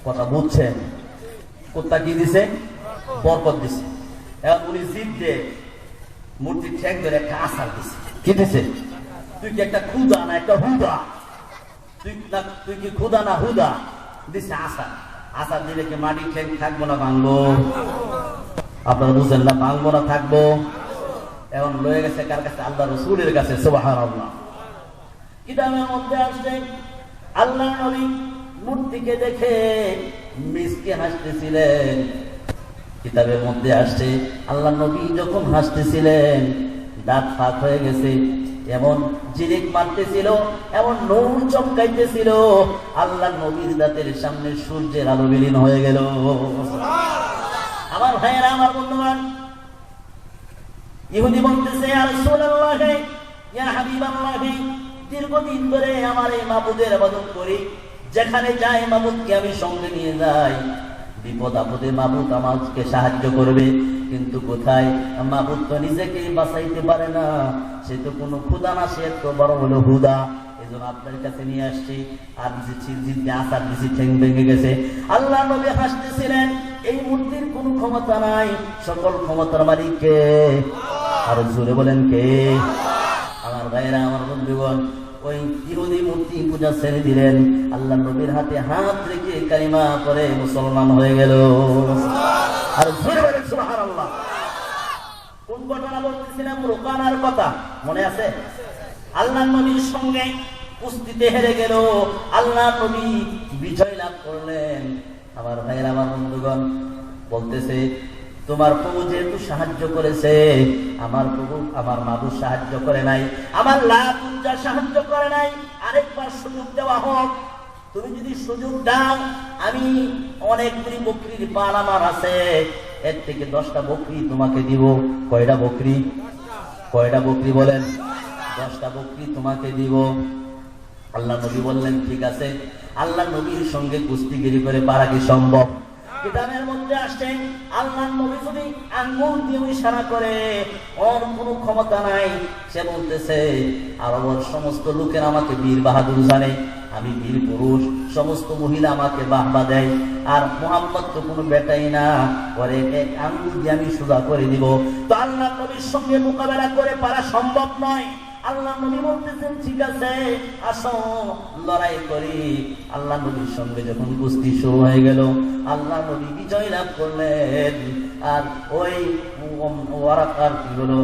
কথা বুঝছেন? কুত্তা কি দিছে? বরকত দিছে। এখন উনি জিদ দিয়ে মূর্তি ঠেক ধরে একটা আসার দিছে। কি দিছে? তুই কি একটা খুদা না একটা হুদা? তুই কি খুদা না হুদা? দিছে আসার। আসার দিলে কি মাটি ঠেক থাকবো না ভাঙবো? আপনারা বুঝেন না, ভাঙবো না থাকবো? এখন লয়ে গেছে কার কাছে? আল্লাহ রাসূলের কাছে। সুবহানাল্লাহ। কিতাবের মধ্যে আসছে আল্লাহ নবী মূর্তিকে দেখে মিসকে হাসতেছিলেন। কিতাবের মধ্যে আসছে আল্লাহ নবী যখন হাসতেছিলেন দাঁত ফাঁক হয়ে গেছে, এমন জিরিক মারতেছিল, এমন নূর চমকাইতেছিল, আল্লাহ নবীর দাঁতের সামনে সূর্যের আলো বিলীন হয়ে গেল। আমার ভাইয়েরা, আমার বন্ধুগণ, ইহুদি বলতেছে, ইয়া রাসূলুল্লাহ, ইয়া হাবিবাল্লাহ, দীর্ঘদিন ধরে আমার এই মাবুদের ইবাদত করি, যেখানে যাই মাবুদকে আমি সঙ্গে নিয়ে যাই, বিপদ আপদে মাবুদ আমাকে সাহায্য করবে। কিন্তু কোথায়? মাবুদ তো নিজেকেই বাঁচাইতে পারে না, সে তো কোনো খুদা না, সে তো বড় হলো হুদা। এই জন্য আপনার কাছে নিয়ে আসছি। আর আসার দিছি, ঠেং ভেঙে গেছে। আল্লাহ নবী হাসতেছিলেন, এই মূর্তির কোনো ক্ষমতা নাই, সকল ক্ষমতার মালিক কে? আর জোরে বলেন কে? আমার ভাইয়েরা, আমার বন্ধুগণ, ওই ইহুদি মূর্তি পূজা ছেড়ে দিলেন, আল্লাহ নবীর হাতে হাত রেখে কালিমা পড়ে মুসলমান হয়ে গেল। আর জোরে বলেন সুবহানাল্লাহ। কোন ঘটনা বলতেছিলাম? রোকানার কথা মনে আছে? আল্লাহ নবীর সঙ্গে কুস্তিতে হেরে গেল, আল্লাহ নবী বিজয় লাভ করলেন। আমার ভাইয়েরা, আমার বন্ধুগণ, বলতেছে, তোমার প্রভু যেহেতু সাহায্য করেছে, আমার প্রভু আমার মাবুদ সাহায্য করে নাই, আমার লাভ উজ্জা সাহায্য করে নাই, আরেকবার সুযোগ দেওয়া হোক। তুমি যদি সুযোগ দাও, আমি অনেকগুলি বকরির পাল আমার আছে, এর থেকে 10টা বকরি তোমাকে দিব। কয়টা বকরি? কয়টা বকরি বলেন? 10টা বকরি তোমাকে দিব। আল্লাহ নবী বললেন ঠিক আছে। আল্লাহ নবীর সঙ্গে কুস্তিগিরি করে পারা কি সম্ভব? কিতাবের মধ্যে আসছে আল্লাহ নবী যদি আঙ্গুল দিয়ে ইশারা করে, ওর কোনো ক্ষমতা নাই। সে বলতেছে, আরবের সমস্ত লোকের আমাকে বীর বাহাদুর জানে, আমি বীর পুরুষ, সমস্ত মহিলা আমাকে বাহবা দেয়। আর মুহাম্মদ তো কোনো বেটাই না, পরে এক আঙ্গুল দিয়ে আমি সোজা করে দিব। তো আল্লাহ নবীর সঙ্গে মোকাবেলা করে পারা সম্ভব নয়। আল্লাহ নবী বলতেছেন ঠিক আছে, আসো লড়াই করি। আল্লাহ নবীর সঙ্গে যখন কুস্তি শুরু হয়ে গেল, আল্লাহ নবী বিজয় লাভ করলেন। আর ওই ওয়ারাকার কি হলো,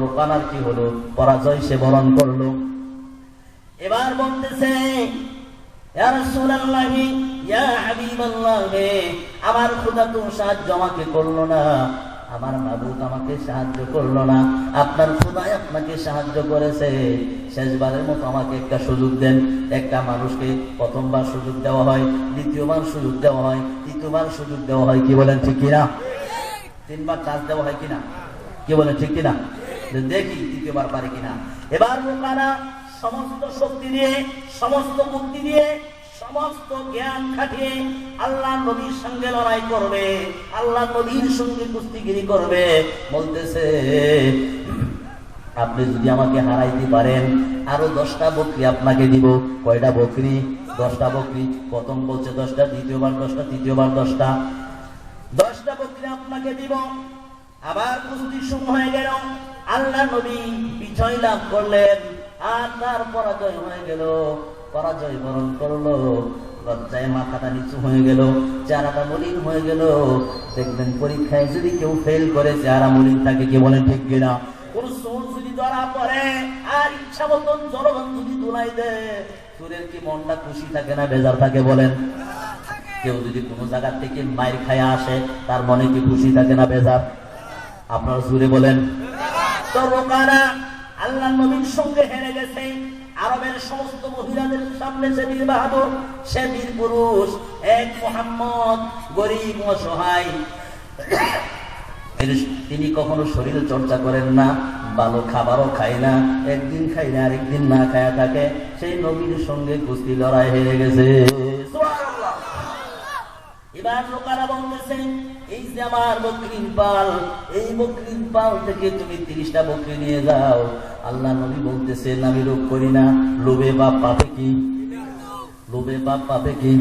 রোকানার কি হলো, পরাজয় সে বরণ করলো। এবার বলতেছে, ইয়া রাসূলুল্লাহ, ইয়া হাবিবাল্লাহ, আমার খোদা তো সাহায্য আমাকে করলো না, আমার মাবুদ আমাকে সাহায্য করলো না, আপনার খোদাই আপনাকে সাহায্য করেছে। শেষবারের মতো আমাকে একটা সুযোগ দেন। একটা মানুষকে প্রথমবার সুযোগ দেওয়া হয়, দ্বিতীয়বার সুযোগ দেওয়া হয়, তৃতীয়বার সুযোগ দেওয়া হয়, কি বলেন ঠিক কিনা? 3বার চান্স দেওয়া হয় কিনা, কি বলেন ঠিক কিনা? দেখি তৃতীয়বার পারে কিনা। এবার লোকেরা সমস্ত শক্তি দিয়ে, সমস্ত বুদ্ধি দিয়ে, সমস্ত জ্ঞান খাটিয়ে আল্লাহ নবীর সঙ্গে লড়াই করবে, আল্লাহ নবীর সঙ্গে কুস্তিগিরি করবে। বলতেছে, আপনি যদি আমাকে হারাইতে পারেন আরো 10টা বকরি আপনাকে দিব। কয়টা বকরি? 10টা বকরি। প্রথম বলছে 10টা, দ্বিতীয়বার 10টা, তৃতীয়বার 10টা। 10টা বকরি আপনাকে দিব। আবার কুস্তি শুরু হয়ে গেল। আল্লাহ নবী বিজয় লাভ করলেন, আর তার পরাজয় হয়ে গেল। পরাজয় বরণ করলো, লজ্জায় মাথাটা নিচু হয়ে গেল, চেহারাটা মলিন হয়ে গেল। দেখবেন পরীক্ষায় যদি কেউ ফেল করে চেহারা মলিন থাকে, কি বলেন ঠিক কিনা? কোন সুর যদি ধরা পড়ে আর ইচ্ছা মতন জলবান যদি দোলাই দেয়, সুরের কি মনটা খুশি থাকে না বেজার থাকে বলেন? কেউ যদি কোনো জায়গা থেকে মাইর খায় আসে, তার মনে কি খুশি থাকে না বেজার? আপনারা সুরে বলেন। তো লোকেরা আল্লাহ নবীর সঙ্গে হেরে গেছে। আরবের সমস্ত মহিলাদের সামনে সে বীর বাহাদুর, সে বীর পুরুষ। এক মুহাম্মদ গরিব অসহায়, তিনি কখনো শরীর চর্চা করেন না, ভালো খাবারও খায় না, একদিন খাই না আরেকদিন না খায়া থাকে। সেই নবীর সঙ্গে কুস্তি লড়াই হেরে গেছে। সুবহানাল্লাহ। এবার লোকেরা বলতেছে, এই যে আমার বকরির পাল, এই বকরির পাল থেকে তুমি 30টা বকরি নিয়ে যাও। আল্লাহ নবী বলতেছেন, আমি লোভ করি না। লোভে বাপ পাবে কি? লোভে বাপ পাবে কি?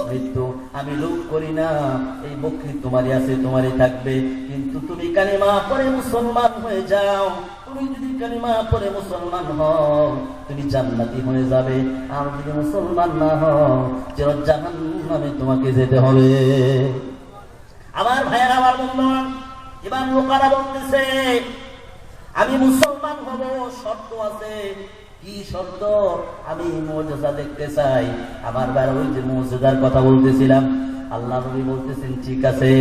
মৃত্যু। আমি লোভ করি না, এই বকরি তোমারই আছে, তোমারই থাকবে। কিন্তু তুমি কালিমা পড়ে মুসলমান হয়ে যাও। তুমি যদি কালিমা পড়ে মুসলমান হও, তুমি জান্নাতি হয়ে যাবে। আর যদি মুসলমান না হও, জাহান্নামে তোমাকে যেতে হবে। আমার ভাইয়েরা, আমার বন্ধুগণ, এবার লোকেরা বলতেছে, আমি মুসলমান হব, শর্ত আছে। কি শর্ত? আমি মুজিজা দেখতে চাই। আমার ভাইরা, ওই যে মুজিজার কথা বলতেছিলাম, আল্লাহ নবী বলতেছেন, ঠিক আছে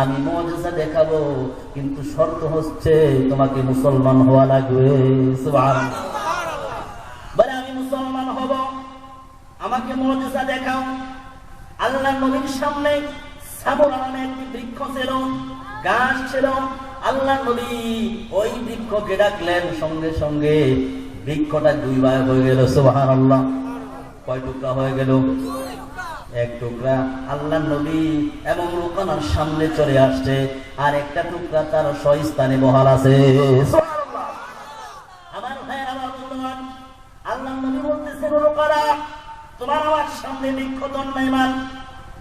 আমি মুজিজা দেখাবো, কিন্তু শর্ত হচ্ছে তোমাকে মুসলমান হওয়া লাগবে। সুবহানাল্লাহ। বলে আমি মুসলমান হব, আমাকে মুজিজা দেখাও। আল্লাহ নবীর সামনে সাবুর নামে একটি বৃক্ষ ছিল, গাছ ছিল। আল্লাহ নবী ওই বৃক্ষকে ডাকলেন, সঙ্গে সঙ্গে বৃক্ষটা 2 ভাগ হয়ে গেল। সুবহানাল্লাহ। কয় টুকরা হয়ে গেল? 1 টুকরা। আল্লাহ নবী এবং লোকানার সামনে চলে আসছে, আর একটা টুকরা তার স্বস্থানে বহাল আছে। সুবহানাল্লাহ। আমার ভাই, আমার বন্ধুগণ, আল্লাহ নবী বলতেছেন, লোকেরা তোমার আমার সামনে বৃক্ষ দণ্ডায়মান,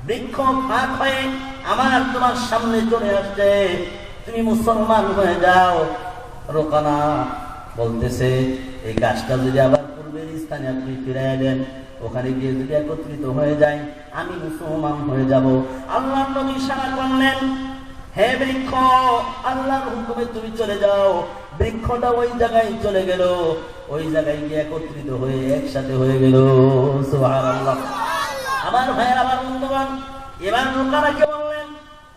বৃক্ষ ফাঁক হয়ে আমার তোমার সামনে চলে আসছে, তুমি মুসলমান হয়ে যাও। রোকানা বলতেছে, এই গাছটা যদি আবার পূর্বের স্থানে আপনি ফিরাইয়া দেন, ওখানে গিয়ে যদি একত্রিত হয়ে যায়, আমি মুসলমান হয়ে যাব। আল্লাহ নবী ইশারা করলেন, হে বৃক্ষ, আল্লাহর হুকুমে তুমি চলে যাও। বৃক্ষটা ওই জায়গায় চলে গেল, ওই জায়গায় গিয়ে একত্রিত হয়ে একসাথে হয়ে গেল। সুবহানাল্লাহ। আমার ভাইয়ের, আমার বন্ধুগণ, এবার লোকেরাকে বললেন,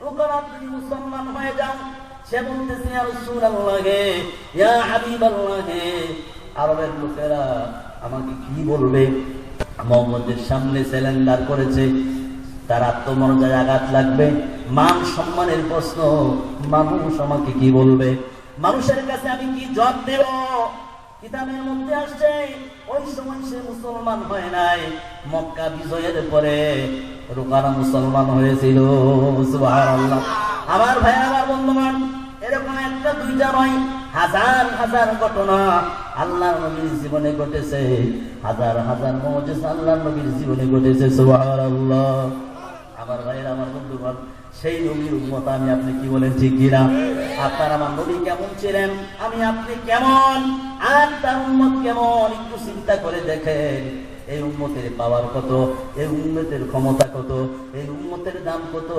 লোকেরা তুমি মুসলমান হয়ে যাও। সে বলতেছে, ইয়া রাসূলুল্লাহ, ইয়া হাবিবাল্লাহ, আরবের লোকেরা আমাকে কি বলবে? মুহাম্মদের সামনে সিলিন্ডার করেছে, তার আত্মমর্যাদায় আঘাত লাগবে, মান সম্মানের প্রশ্ন। মানুষ আমাকে কি বলবে? মানুষের কাছে আমি কি জবাব দেব? কিতাবের মধ্যে আসছে, ওই সময় সে মুসলমান হয় নাই, মক্কা বিজয়ের পরে রোকানা মুসলমান হয়েছিল। সুবহানাল্লাহ। আমার ভাই, আমার বন্ধুগণ, এরকম একটা দুইটা নয়, হাজার হাজার ঘটনা আল্লাহর নবীর জীবনে ঘটেছে। হাজার হাজার মুজিজা আল্লাহর নবীর জীবনে ঘটেছে। সুবহানাল্লাহ। আমার ভাইয়ের, আমার বন্ধুগণ, সেই নবীর উম্মত আমি আপনি, কি বলেন ঠিক কিনা? আপনার আমার নবী কেমন ছিলেন, আমি আপনি কেমন, আর তার উম্মত কেমন, একটু চিন্তা করে দেখেন। এই উম্মতের পাওয়ার কত, এই উম্মতের ক্ষমতা কত, এই উম্মতের দাম কত।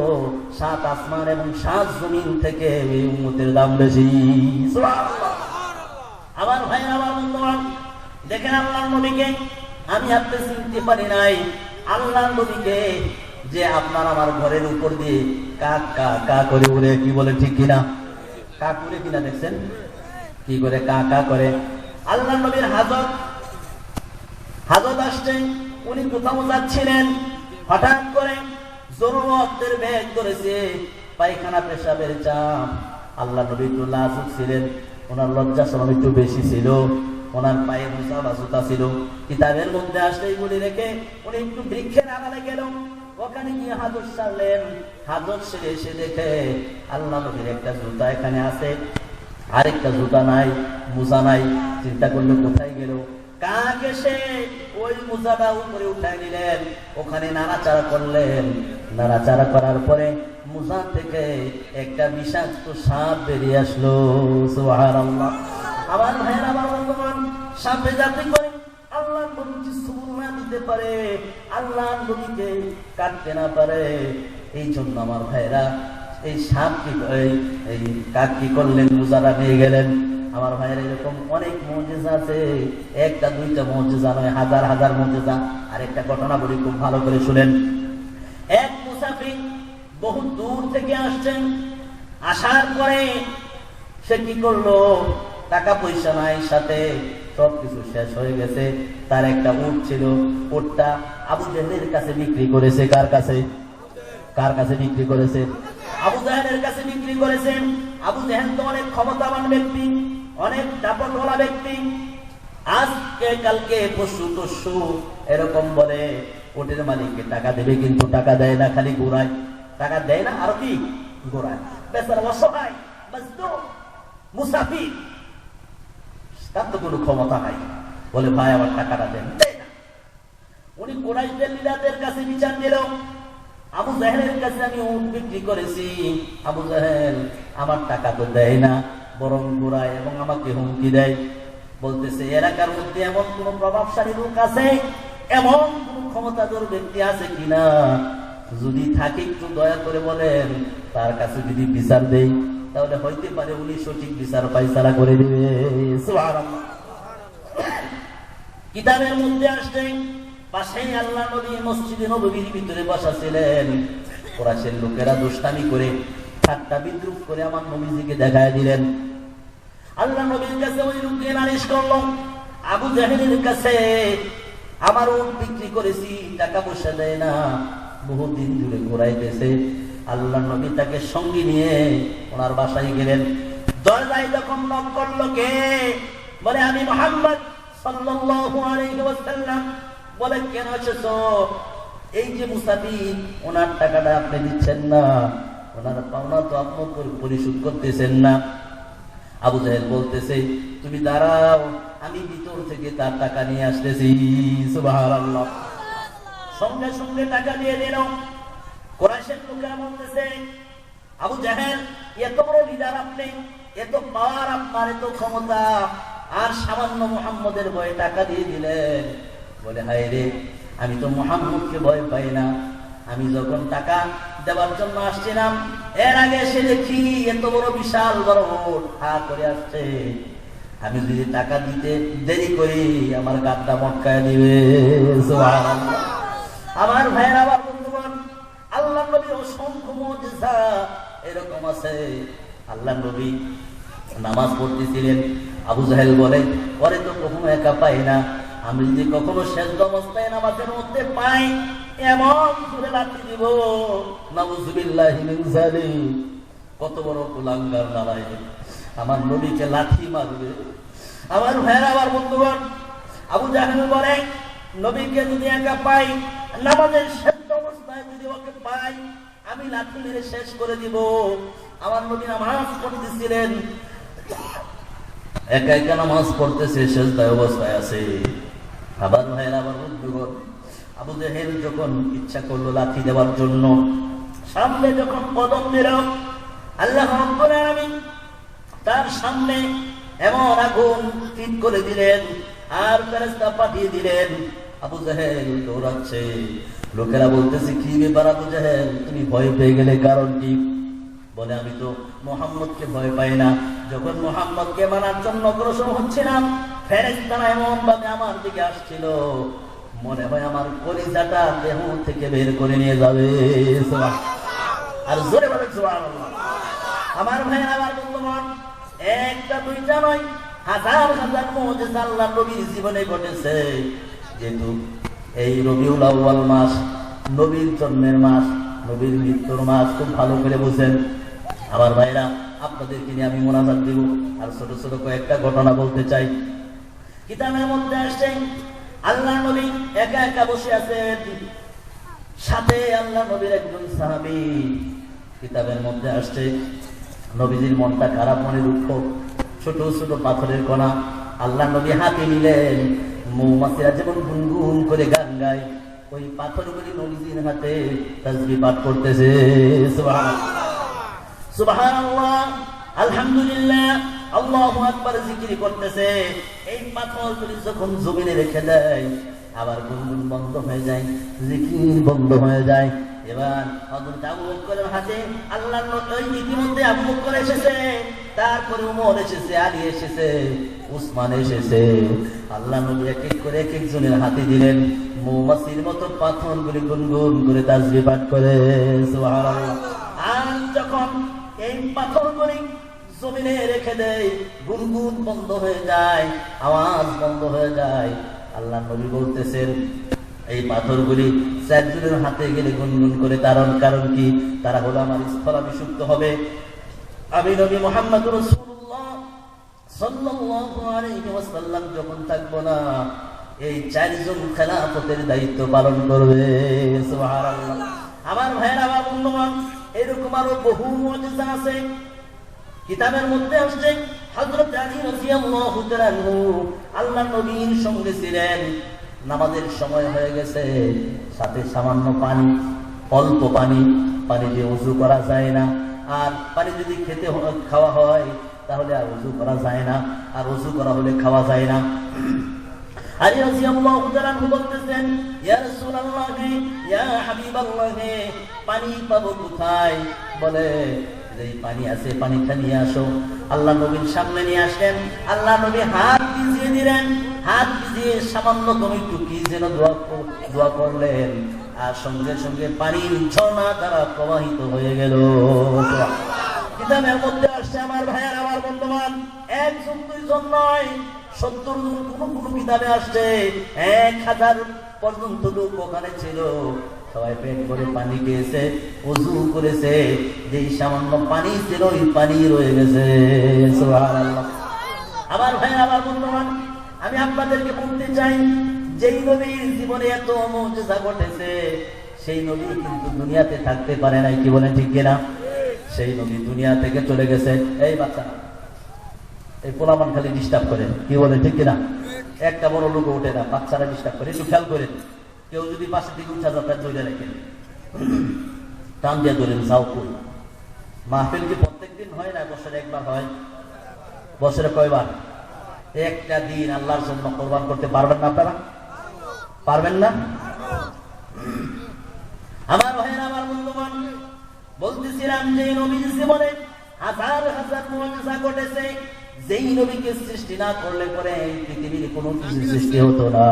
7 আসমান এবং 7 জমিন থেকে এই উম্মতের দাম বেশি। সুবহানাল্লাহ। আমার ভাই, আমার বন্ধুগণ, দেখেন আল্লাহর নবীকে আমি আপনি চিনতে পারি নাই আল্লাহর নবীকে যে আপনার আমার ঘরের উপর দিয়ে কা কা কা করে উড়ে, কি বলে ঠিক কিনা? কা করে কিনা দেখছেন কি করে কা কা করে। আল্লাহর নবীর হাজত আসছেন, উনি কোথাও যাচ্ছিলেন, হঠাৎ করে জরুরতের ব্যাগ ধরেছে, পায়খানা পেশাবের চাপ। আল্লাহ নবী একটু লাজুক ছিলেন, ওনার লজ্জা শরম একটু বেশি ছিল, ওনার পায়ে মোজা বা জুতা ছিল। কিতাবের মধ্যে আসলে এগুলি রেখে উনি একটু বৃক্ষের আড়ালে গেল, ওখানে গিয়ে হাজত সারলেন। হাজত সেরে এসে দেখে আল্লাহ নবীর একটা জুতা এখানে আছে, আরেকটা জুতা নাই, মোজা নাই। চিন্তা করলো কোথায় গেল। কাক এসে ওই মোজাটা উপরে উঠাই নিলেন, ওখানে নাড়াচাড়া করলেন। নাড়াচাড়া করার পরে মোজা থেকে একটা বিষাক্ত সাপ বেরিয়ে আসলো। সুবহানাল্লাহ। আমার ভাইয়ের আমার বন্ধুগণ, সাপে যাতে করে আল্লাহ নবীকে সুবুর না দিতে পারে, আল্লাহ নবীকে কাটতে না পারে, এই জন্য আমার ভাইরা এই সাপ কি এই কাক কি করলেন, মোজাটা নিয়ে গেলেন। আমার ভাইয়ের এরকম অনেক মুজিজা আছে, একটা দুইটা মুজিজা নয়, হাজার হাজার মুজিজা। আর একটা ঘটনা বলি, খুব ভালো করে শুনেন। এক মুসাফির বহু দূর থেকে আসছেন, আসার পরে সে কি করলো, টাকা পয়সা নাই সাথে, সবকিছু শেষ হয়ে গেছে। তার একটা উট ছিল, উটটা আবু জাহেলের কাছে বিক্রি করেছে। কার কাছে? কার কাছে বিক্রি করেছে? আবু জাহেলের কাছে বিক্রি করেছেন। আবু জাহেল তো অনেক ক্ষমতাবান ব্যক্তি, অনেক দাপটওয়ালা ব্যক্তি। আজকে কালকে পশু টসু এরকম বলে ওটের মালিককে টাকা দেবে, কিন্তু টাকা দেয় না, খালি ঘোরায়। টাকা দেয় না, আর কি ঘোরায়। বেচারা অসহায় মুসাফির, তার তো কোনো ক্ষমতা নাই। বলে ভাই আমার টাকাটা দেন, দেয় না। উনি কুরাইশদের লিডারদের কাছে বিচার দিল, আবু জাহেলের কাছে আমি উট বিক্রি করেছি, আবু জাহেল আমার টাকা তো দেয় না, বরং ঘোরায় এবং আমাকে হুমকি দেয়। বলতেছে এলাকার মধ্যে এমন কোন প্রভাবশালী লোক আছে, এমন কোন ক্ষমতাধর ব্যক্তি আছে কিনা, যদি থাকে একটু দয়া করে বলেন, তার কাছে যদি বিচার দেই তাহলে হইতে পারে উনি সঠিক বিচার ফায়সালা করে দিবে। সুবহানাল্লাহ। কিতাবের মধ্যে আসছে পাশেই আল্লাহ নবী মসজিদে নববীর ভিতরে বসা ছিলেন। কুরাইশের লোকেরা দুষ্টামি করে ঠাট্টা বিদ্রুপ করে আমার নবীজিকে দেখায় দিলেন। আল্লাহ নবীর কাছে ওই লোককে নালিশ করলো, আবু জাহেলের কাছে আমার উট বিক্রি করেছি, টাকা পয়সা দেয় না, বহুদিন ধরে ঘোরাইতেছে। আল্লাহ নবী তাকে সঙ্গে নিয়ে ওনার বাসায় গেলেন। দরজায় যখন নক করলো, কে? বলে আমি মুহাম্মদ সাল্লাল্লাহু আলাইহি ওয়াসাল্লাম। বলে কেন এসেছো? এই যে মুসাফির, ওনার টাকাটা আপনি দিচ্ছেন না, ওনার পাওনা তো আপনি পরিশোধ করতেছেন না। আবু জাহেল বলতেছে তুমি দাঁড়াও, আমি ভিতর থেকে তার টাকা নিয়ে আসতেছি। সুবহানাল্লাহ। সঙ্গে সঙ্গে টাকা দিয়ে দিল। কুরাইশের লোকেরা বলতেছে আবু জাহেল এত বড় লিডার আপনি, এত পাওয়ার আপনার, এত ক্ষমতা, আর সামান্য মুহাম্মদের ভয়ে টাকা দিয়ে দিলেন। বলে হায় রে, আমি তো মুহাম্মদকে ভয় পাই না। আমি যখন টাকা দেওয়ার জন্য আসছিলাম, এর আগে এসে দেখি এত বড় বিশাল বড় উট হা করে আসছে। আমি যদি টাকা দিতে দেরি করি, আমার গাদটা মটকায় দিবে। সুবহানাল্লাহ। আমার ভাইয়ের, আবার বন্ধুগণ, আল্লাহ নবীর অসংখ্য মুজিজা এরকম আছে। আল্লাহ নবী নামাজ পড়তেছিলেন, আবু জাহেল বলে পরে তো কখনো একা পাই না, আমি যদি কখনো শেষ অবস্থায় নামাজের মধ্যে পাই, এমন করে লাঠি দিব, নাউযুবিল্লাহি মিন যালিক। কত বড় কুলাঙ্গার দাঁড়ায় আমার নবীকে লাঠি মারবে। আমার ভাইয়েরা, আবার বন্ধুগণ, আবু জাহেল বলে নবীকে যদি একা পাই, নামাজের শেষ অবস্থায় যদি ওকে পাই, আমি লাঠি মেরে শেষ করে দিব। আমার নবী নামাজ পড়তেছিলেন, একা একা নামাজ পড়তেছে, সেজদায় অবস্থায় আছে। আবার ভাইয়েরা, আবার বন্ধুগণ, আবু জাহেল যখন ইচ্ছা করলো লাঠি দেওয়ার জন্য, সামনে যখন কদম দিল, আল্লাহ রাব্বুল আলামিন তার সামনে এমন আগুন ফিট করে দিলেন আর ফেরেশতা পাঠিয়ে দিলেন। আবু জাহেল দৌড়াচ্ছে। লোকেরা বলতেছে কি ব্যাপার আবু জাহেল, তুমি ভয় পেয়ে গেলে, কারণ কি? বলে আমি তো মুহাম্মদকে ভয় পাই না। যখন মুহাম্মদকে মানার জন্য অগ্রসর হচ্ছিলাম, ফেরেশতারা এমন ভাবে আমার দিকে আসছিল, মনে হয় আমার কলিজাটা দেহ থেকে বের করে নিয়ে যাবে। আর জোরে বলে সুবহানাল্লাহ। আমার ভাইয়ের আমার বন্ধুগণ, একটা দুইটা নয়, হাজার হাজার মুজিজা আল্লাহর নবীর জীবনে ঘটেছে। যেহেতু এই রবিউল আউয়াল মাস নবীর জন্মের মাস, নবীর মৃত্যুর মাস খুব ভালো করে বুঝেন। আমার ভাইরা, আপনাদেরকে নিয়ে আমি মোনাজাত দিব। আর ছোট ছোট কয়েকটা ঘটনা বলতে চাই। কিতাবের মধ্যে আসছে আল্লাহ নবী একা একা বসে আছেন, সাথে আল্লাহ নবীর একজন সাহাবী। কিতাবের মধ্যে আসছে নবীজির মনটা খারাপ, মনে দুঃখ, ছোট ছোট পাথরের কণা আল্লাহ নবী হাতে নিলেন। মৌমাছিরা যেমন গুনগুন করে গান গায়, ওই পাথরগুলি নবীজির হাতে তাসবিহ পাঠ করতেছে। সুবহানাল্লাহ, সুবহানাল্লাহ, আলহামদুলিল্লাহ, আল্লাহু আকবার জিকির করতেছে। এই পাথরগুলি যখন জমিনে রেখে দেয়, আবার গুনগুন বন্ধ হয়ে যায়, জিকির বন্ধ হয়ে যায়। এবার হযরত আবু বকরের হাতে আল্লাহর নবী, ইতিমধ্যে আবু বকর এসেছে, তারপরে ওমর এসেছে, আলী এসেছে, উসমান এসেছে। আল্লাহ নবী এক এক করে এক একজনের হাতে দিলেন। মৌমাছির মতো পাথরগুলি গুনগুন করে তাসবিহ পাঠ করে। সুবহানাল্লাহ। আর যখন এই পাথরগুলি জমিনে রেখে দেয়, গুনগুন বন্ধ হয়ে যায়, আওয়াজ বন্ধ হয়ে যায়। আল্লাহ নবী বলতেছেন, এই পাথরগুলি চারজনের হাতে গেলে গুনগুন করে, কারণ কি? তারা হলো আমার স্থলাভিষিক্ত হবে। আমি নবী মুহাম্মদ রাসূলুল্লাহ সাল্লাল্লাহু আলাইহি ওয়াসাল্লাম যখন থাকবো না, এই চারজন খেলাফতের দায়িত্ব পালন করবে। সুবহানাল্লাহ। আমার ভাইরা, আমার বন্ধুগণ, এরকম আরো বহু মুজিজা আছে। কিতাবের মধ্যে আসছে হযরত আলী রাদিয়াল্লাহু তাআলা আনহু আল্লাহ নবীর সঙ্গে ছিলেন। নামাজের সময় হয়ে গেছে, সাথে সামান্য পানি, অল্প পানি, পানি দিয়ে ওযু করা যায় না। আর পানি যদি খাওয়া হয় তাহলে আর ওযু করা যায় না, আর ওযু করা হলে খাওয়া যায় না। আলী রাদিয়াল্লাহু তাআলা আনহু বলতেছেন, ইয়া রাসূলুল্লাহ, ইয়া হাবিবাল্লাহ, পানি পাবো কোথায়? বলে, এই পানি আছে, পানিটা নিয়ে আসো। আল্লাহ নবীর সামনে নিয়ে আসেন। আল্লাহ নবী হাত ভিজিয়ে দিলেন। হাত ভিজিয়ে সামান্য একটু কি যেন দোয়া করলেন, আর সঙ্গে সঙ্গে পানির ঝর্ণা দ্বারা প্রবাহিত হয়ে গেল। কিতাবের মধ্যে আসছে আমার ভাইয়ের, আমার বন্ধুগণ, একজন দুইজন নয়, 70 জন কোন কিতাবে আসছে 1000 পর্যন্ত লোক ওখানে ছিল। সবাই পেট ভরে পানি খেয়েছে, ওযু করেছে। যেই সামান্য পানি ছিল, ওই পানি রয়ে গেছে। সুবহানাল্লাহ। আমার ভাই, আমার বন্ধুগণ, আমি আপনাদেরকে বলতে চাই, যেই নবীর জীবনে এত মুজিজা ঘটেছে, সেই নবী কিন্তু দুনিয়াতে থাকতে পারে নাই। কি বলেন, ঠিক কিনা? সেই নবী দুনিয়া থেকে চলে গেছে। এই বাচ্চা, এই পোলাপান খালি ডিস্টার্ব করে। কি বলে, ঠিক কিনা? একটা বড় লোক ওঠে না, বাচ্চারা ডিস্টার্ব করে। একটু খেয়াল করেন, কেউ যদি পাশে থেকে উঠা যাতায়াত ধরে রাখেন, টান দিয়ে ধরেন, যাও কই। মাহফিল কি প্রত্যেকদিন হয় না? বছরে একবার হয়। বছরে কয়বার? একটা দিন আল্লাহর জন্য কোরবান করতে পারবেন না? আপনারা পারবেন না? আমার ভাইয়েরা, আমার বন্ধুগণ, বলতেছিলাম যে নবীর জীবনে হাজার হাজার মুজিজা ঘটেছে। যেই নবীকে সৃষ্টি না করলে পরে এই পৃথিবীর কোনো কিছু সৃষ্টি হতো না।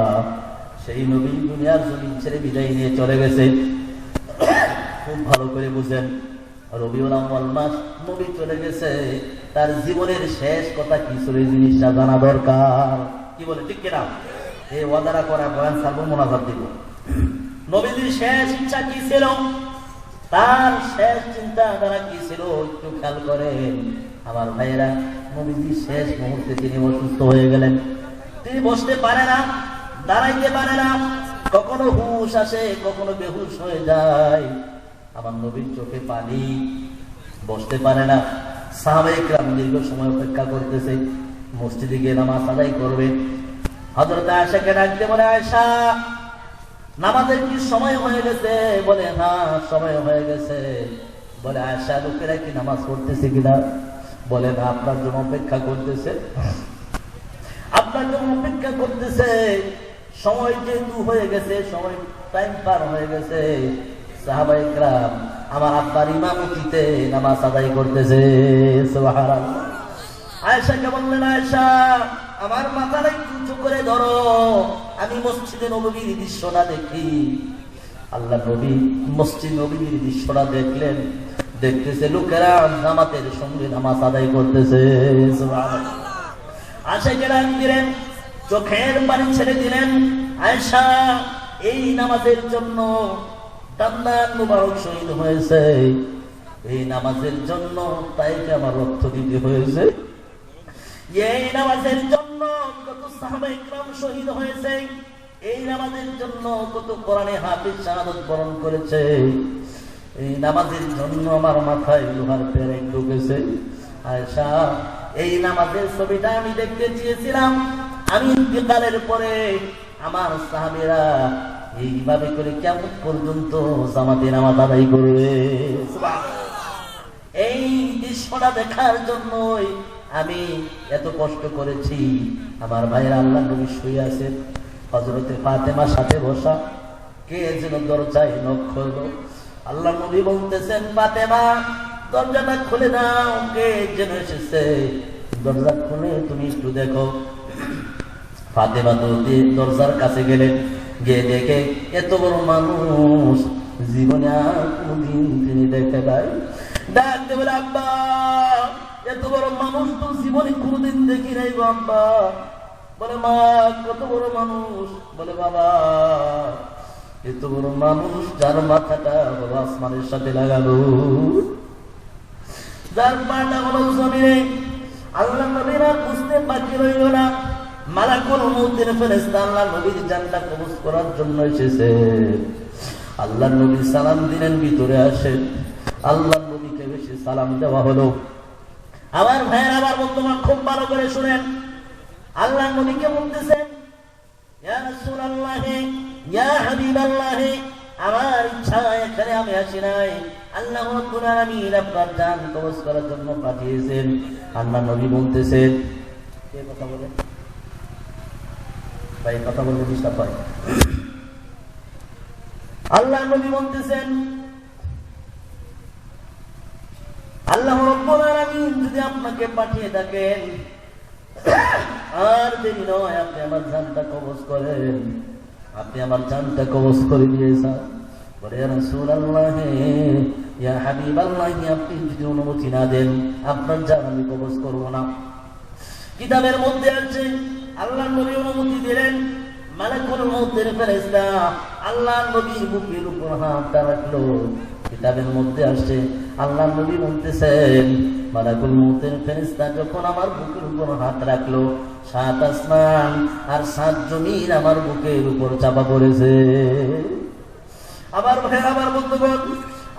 সেই নবী দুনিয়ার জমিন ছেড়ে বিদায় নিয়ে চলে গেছে। খুব ভালো করে বুঝেন, রবিউল আউয়াল মাস নবী চলে গেছে, তার জীবনের শেষ কথা কি ছিল, এই জিনিসটা জানা দরকার। কি বলে, ঠিক কিনা? এই ওয়াদারা করা বয়ান সারবো, মোনাজাত দিব। নবীজির শেষ ইচ্ছা কি ছিল, তার শেষ চিন্তা ধারা কি ছিল, একটু খেয়াল করেন আমার ভাইয়েরা। নবীজির শেষ মুহূর্তে তিনি অসুস্থ হয়ে গেলেন। তিনি বসতে পারে না, দাঁড়াইতে পারে না, কখনো হুশ আসে, কখনো বেহুশ হয়ে যায়। আমার নবীর চোখে পানি, বসতে পারে না। সাহাবায়ে কেরাম দীর্ঘ সময় অপেক্ষা করতেছে, মসজিদে গিয়ে নামাজ আদায় করবে। হযরত আয়েশাকে ডাকতে বলে, আয়েশা, নামাজের কি সময় হয়ে গেছে? বলে, হ্যাঁ, সময় হয়ে গেছে। বলে, আয়েশা, লোকেরা কি নামাজ পড়তেছে কিনা? বলে, না, আপনার জন্য অপেক্ষা করতেছে, আপনার জন্য অপেক্ষা করতেছে। সময় যেহেতু হয়ে গেছে, সময় টাইম পার হয়ে গেছে, সাহাবায়ে কেরাম আমার আব্বার ইমামতিতে নামাজ আদায় করতেছে। সুবহানাল্লাহ। আয়েশাকে বললেন, আয়েশা, আমার মাথাটা একটু উঁচু করে ধরো। আমি মসজিদে নববীর দৃশ্যটা দেখি। আল্লাহ নবী মসজিদ নববীর দৃশ্যটা দেখলেন, দেখতেছে লোকেরা জামাতের সঙ্গে নামাজ আদায় করতেছে। আশাকেরা দিলেন, চোখের পানি ছেড়ে দিলেন, আয়েশা এই নামাজের জন্য দান্দান মুবারক শহীদ হয়েছে, এই নামাজের জন্য তাইকে আমার রক্ত দিতে হয়েছে, এই নামাজের জন্য কত সাহাবায়ে কিরাম শহীদ হয়েছে, এই নামাজের জন্য কত কোরআনে হাফেজ শাহাদাত বরণ করেছে, এই নামাজের জন্য আমার মাথায় লোহার পেরেক ঢুকেছে। আয়েশা এই নামাজের ছবিটা আমি দেখতে চেয়েছিলাম, আমি ইন্তেকালের পরে আমার সাহাবীরা এইভাবে করে কিয়ামত পর্যন্ত জামাতে নামাজ আদায় করবে। এই দৃশ্যটা দেখার জন্যই আমি এত কষ্ট করেছি। আমার ভাইয়ের আল্লাহ নবী শুয়ে আছেন, হযরতে ফাতেমার সাথে বসা, কে যেন দরজায় নক করলো। আল্লাহ নবী বলতেছেন, ফাতেমা দরজাটা খুলে দাও, কে যেন এসেছে, দরজা খুলে তুমি একটু দেখো। ফাতেমা দরজার কাছে গেলেন, গিয়ে দেখে এত বড় মানুষ জীবনে আর কোনদিন তিনি দেখে নাই। ডাকতে বলে, আব্বা এত বড় মানুষ তো জীবনে কোনদিন দেখি নাই গো আব্বা। বলে, মা কত বড় মানুষ? বলে, বাবা এত বড় মানুষ যার মাথাটা হলো আসমানের সাথে লাগানো, যার পাটা হলো জমিনে। আল্লাহ নবীরা বুঝতে বাকি রইল না, মালাকুল মউতের ফেরেশতা আল্লাহ নবীর জানটা কবজ করার জন্য এসেছে। আল্লাহ নবী সালাম দিলেন, ভিতরে আসেন। আল্লাহ নবীকে বেশি সালাম দেওয়া হলো। আমার ভাইয়ের, আবার বর্তমান খুব ভালো করে শুনেন, আল্লাহ নবীকে বলতেছেন, ইয়া রাসূলুল্লাহ, ইয়া হাবিবাল্লাহ, আমার ইচ্ছা এখানে আমি আসি নাই, আল্লাহ রাব্বুল আলামিন আপনার জান কবজ করার জন্য পাঠিয়েছেন। আল্লাহ নবী বলতেছেন, কে কথা বলে ভাই, কথা বলতে ডিস্টার্ব হয়। আল্লাহ নবী বলতেছেন, আল্লাহ রাব্বুল আলামিন যদি আপনাকে পাঠিয়ে থাকেন, আর দেরি নয়, আপনি আমার জানটা কবজ করেন, আপনি আমার জানটা কবজ করে দিয়েছেন। বলে, ইয়া রাসূলুল্লাহ, ইয়া হাবিবাল্লাহ, আপনি যদি অনুমতি না দেন আপনার জান আমি কবজ করব না। কিতাবের মধ্যে আছে আল্লাহ নবী অনুমতি দিলেন, মালাকুল মউতের ফেরেশতা আল্লাহ নবীর বুকের উপর হাতটা রাখলো। কিতাবের মধ্যে আসছে আল্লাহ নবী বলতেছেন, মালাকুল মউতের ফেরেশতা যখন আমার বুকের উপর হাত রাখলো, 7 আসমান আর 7 জমিন আমার বুকের উপর চাপা পড়েছে। আবার ভাই, আবার বন্ধুগণ,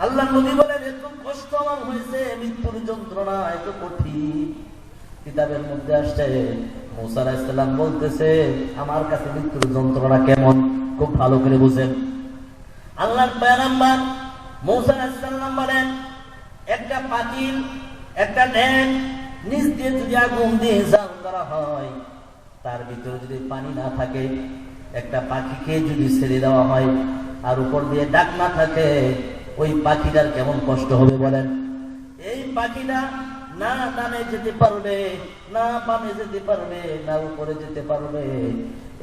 আল্লাহ নবী বলেন, এত কষ্ট আমার হয়েছে, মৃত্যুর যন্ত্রণা এত কঠিন। কিতাবের মধ্যে আসছে মুসা আলাইহিস সালাম বলতেছে, আমার কাছে মৃত্যুর যন্ত্রণা কেমন খুব ভালো করে বুঝেন। আল্লাহর পয়গম্বর মুসা আলাইহিস সালাম বলেন, একটা পাতিল, একটা ড্যাম নিচ দিয়ে যদি আগুন দিয়ে জাল করা হয়, তার ভিতরে যদি পানি না থাকে, একটা পাখিকে যদি ছেড়ে দেওয়া হয় আর উপর দিয়ে ডাক না থাকে, ওই পাখিটার কেমন কষ্ট হবে বলেন? এই পাখিটা না ডানে যেতে পারবে, না বামে যেতে পারবে, না উপরে যেতে পারবে।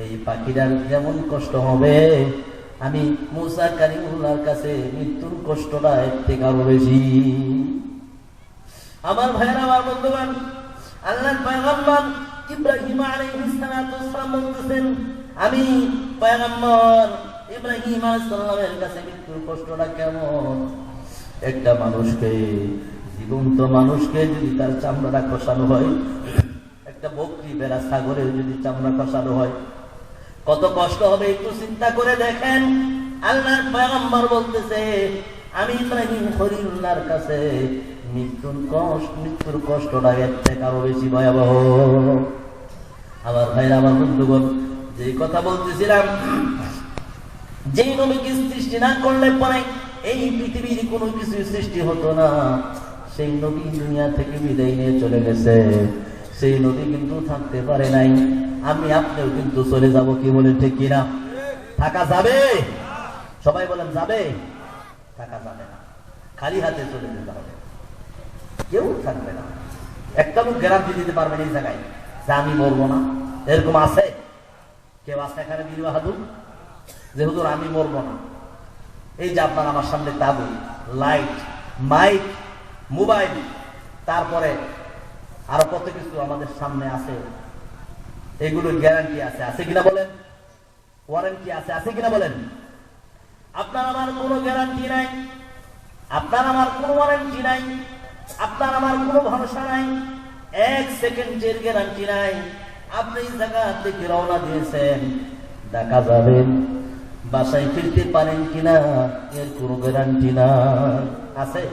এই পাখিটার যেমন কষ্ট হবে, আমি মুসা কালিমুল্লাহর কাছে মৃত্যুর কষ্টটা এর থেকে আরো বেশি। আমার ভাইরা, আমার বন্ধুগণ, আল্লাহর পয়গম্বর ইব্রাহিম আলাইহিস সালাম বলতেছেন, আমি পয়গম্বর ইব্রাহিম আলাইহিস সালামের কাছে মৃত্যুর কষ্টটা কেমন। একটা মানুষকে, জীবন্ত মানুষকে যদি তার চামড়া খসানো হয়, একটা বকরি, বেড়া, ছাগলের যদি চামড়া খসানো হয়, কত কষ্ট হবে একটু চিন্তা করে দেখেন। আল্লাহর পয়গম্বর বলতেছে, আমি ইব্রাহিম খলিলুল্লাহর কাছে মৃত্যুর কষ্টটা এর থেকে আরো বেশি ভয়াবহ। আমার ভাইরা, আমার বন্ধুগণ, যে কথা বলতেছিলাম, যেই নবীকে সৃষ্টি না করলে পরে এই পৃথিবীর কোনো কিছু সৃষ্টি হতো না, সেই নবী দুনিয়া থেকে বিদায় নিয়ে চলে গেছে। সেই নবী কিন্তু থাকতে পারে নাই, আমি আপনিও কিন্তু চলে যাব। কি বলেন ঠিক কিনা? থাকা যাবে? সবাই বলেন যাবে? থাকা যাবে না, খালি হাতে চলে যেতে হবে, কেউ থাকবে না। একটা লোক গ্যারান্টি দিতে পারবেন এই জায়গায় যে আমি বলবো না, এরকম আছে? কেউ আছে এখানে বীর বাহাদুর যে হুজুর আমি মরবো না? এই যে আপনার আমার সামনে তাবু, লাইট, মাইক, মোবাইল, তারপরে আরো কত কিছু আমাদের সামনে আছে, এগুলোর গ্যারান্টি আছে, আছে কিনা বলেন? ওয়ারেন্টি আছে, আছে কিনা বলেন? আপনার আমার কোনো গ্যারান্টি নাই, আপনার আমার কোনো ওয়ারেন্টি নাই, আপনার আমার কোনো ভরসা নাই, 1 সেকেন্ডের গ্যারান্টি নাই। আপনি এই জায়গা থেকে রওনা দিয়েছেন, দেখা যাবেন বাসায় ফিরতে পারেন কিনা এর কোনো গ্যারান্টি নাই। আছে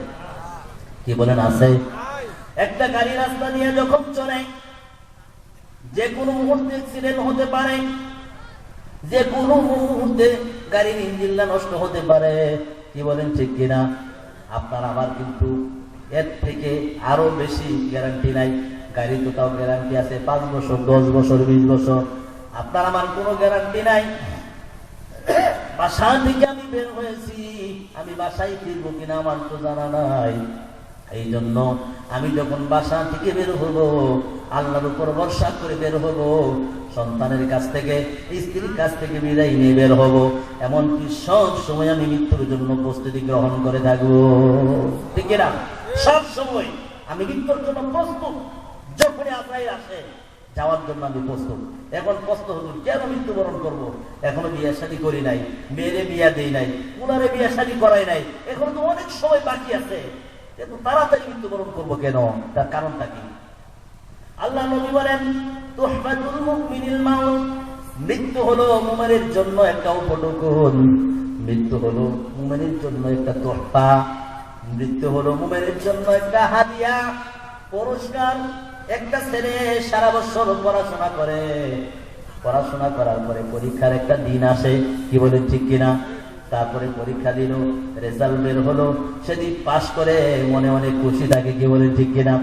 কি বলেন? আছে। একটা গাড়ি রাস্তা দিয়ে যখন চলে, যে কোনো মুহূর্তে অ্যাক্সিডেন্ট হতে পারে, যে কোনো মুহূর্তে গাড়ির ইঞ্জিনটা নষ্ট হতে পারে। কি বলেন ঠিক কিনা? আপনার আমার কিন্তু এর থেকে আরো বেশি গ্যারান্টি নাই। গাড়ি তো তাও গ্যারান্টি আছে 5 বছর, 10 বছর, 20 বছর। আপনার আমার কোনো গ্যারান্টি নাই। বাসা থেকে আমি বের হয়েছি, আমি বাসায় ফিরবো কিনা আমার তো জানা নাই। এই জন্য আমি যখন বাসা থেকে বের হবো, আল্লাহর উপর ভরসা করে বের হবো, সন্তানের কাছ থেকে, স্ত্রীর কাছ থেকে বিদায় নিয়ে বের হবো। এমনকি সব সময় আমি মৃত্যুর জন্য প্রস্তুতি গ্রহণ করে থাকবো। ঠিক না? সব সময় আমি মৃত্যুর জন্য প্রস্তুত। যখনই আজরাইল আসে, যাওয়ার জন্য আমি প্রস্তুত। এখন প্রশ্ন হলো, কেন মৃত্যুবরণ করবো? এখনো বিয়ে শাদী করি নাই, মেয়েরে বিয়া দেই নাই, ওনারে বিয়ে শাদী করাই নাই, এখন তো অনেক সময় বাকি আছে, এত তাড়াতাড়ি মৃত্যুবরণ করবো কেন? তার কারণটা কি? আল্লাহ নবী বলেন, তুহফাতুল মুমিনিল মাউত, মৃত্যু হলো মুমিনের জন্য একটা উপঢৌকন, মৃত্যু হলো মুমিনের জন্য একটা তোহফা, মৃত্যু হলো মুমিনের জন্য একটা হাদিয়া, পুরস্কার। একটা ছেলে সারা বছর পড়াশোনা করে, পড়াশোনা করার পরে পরীক্ষার একটা দিন আসে, কি বলেন ঠিক কিনা? তারপরে পরীক্ষা দিল, রেজাল্ট বের হলো, সেদিন পাস করে মনে অনেক খুশি থাকে, কি বলেন ঠিক কিনা?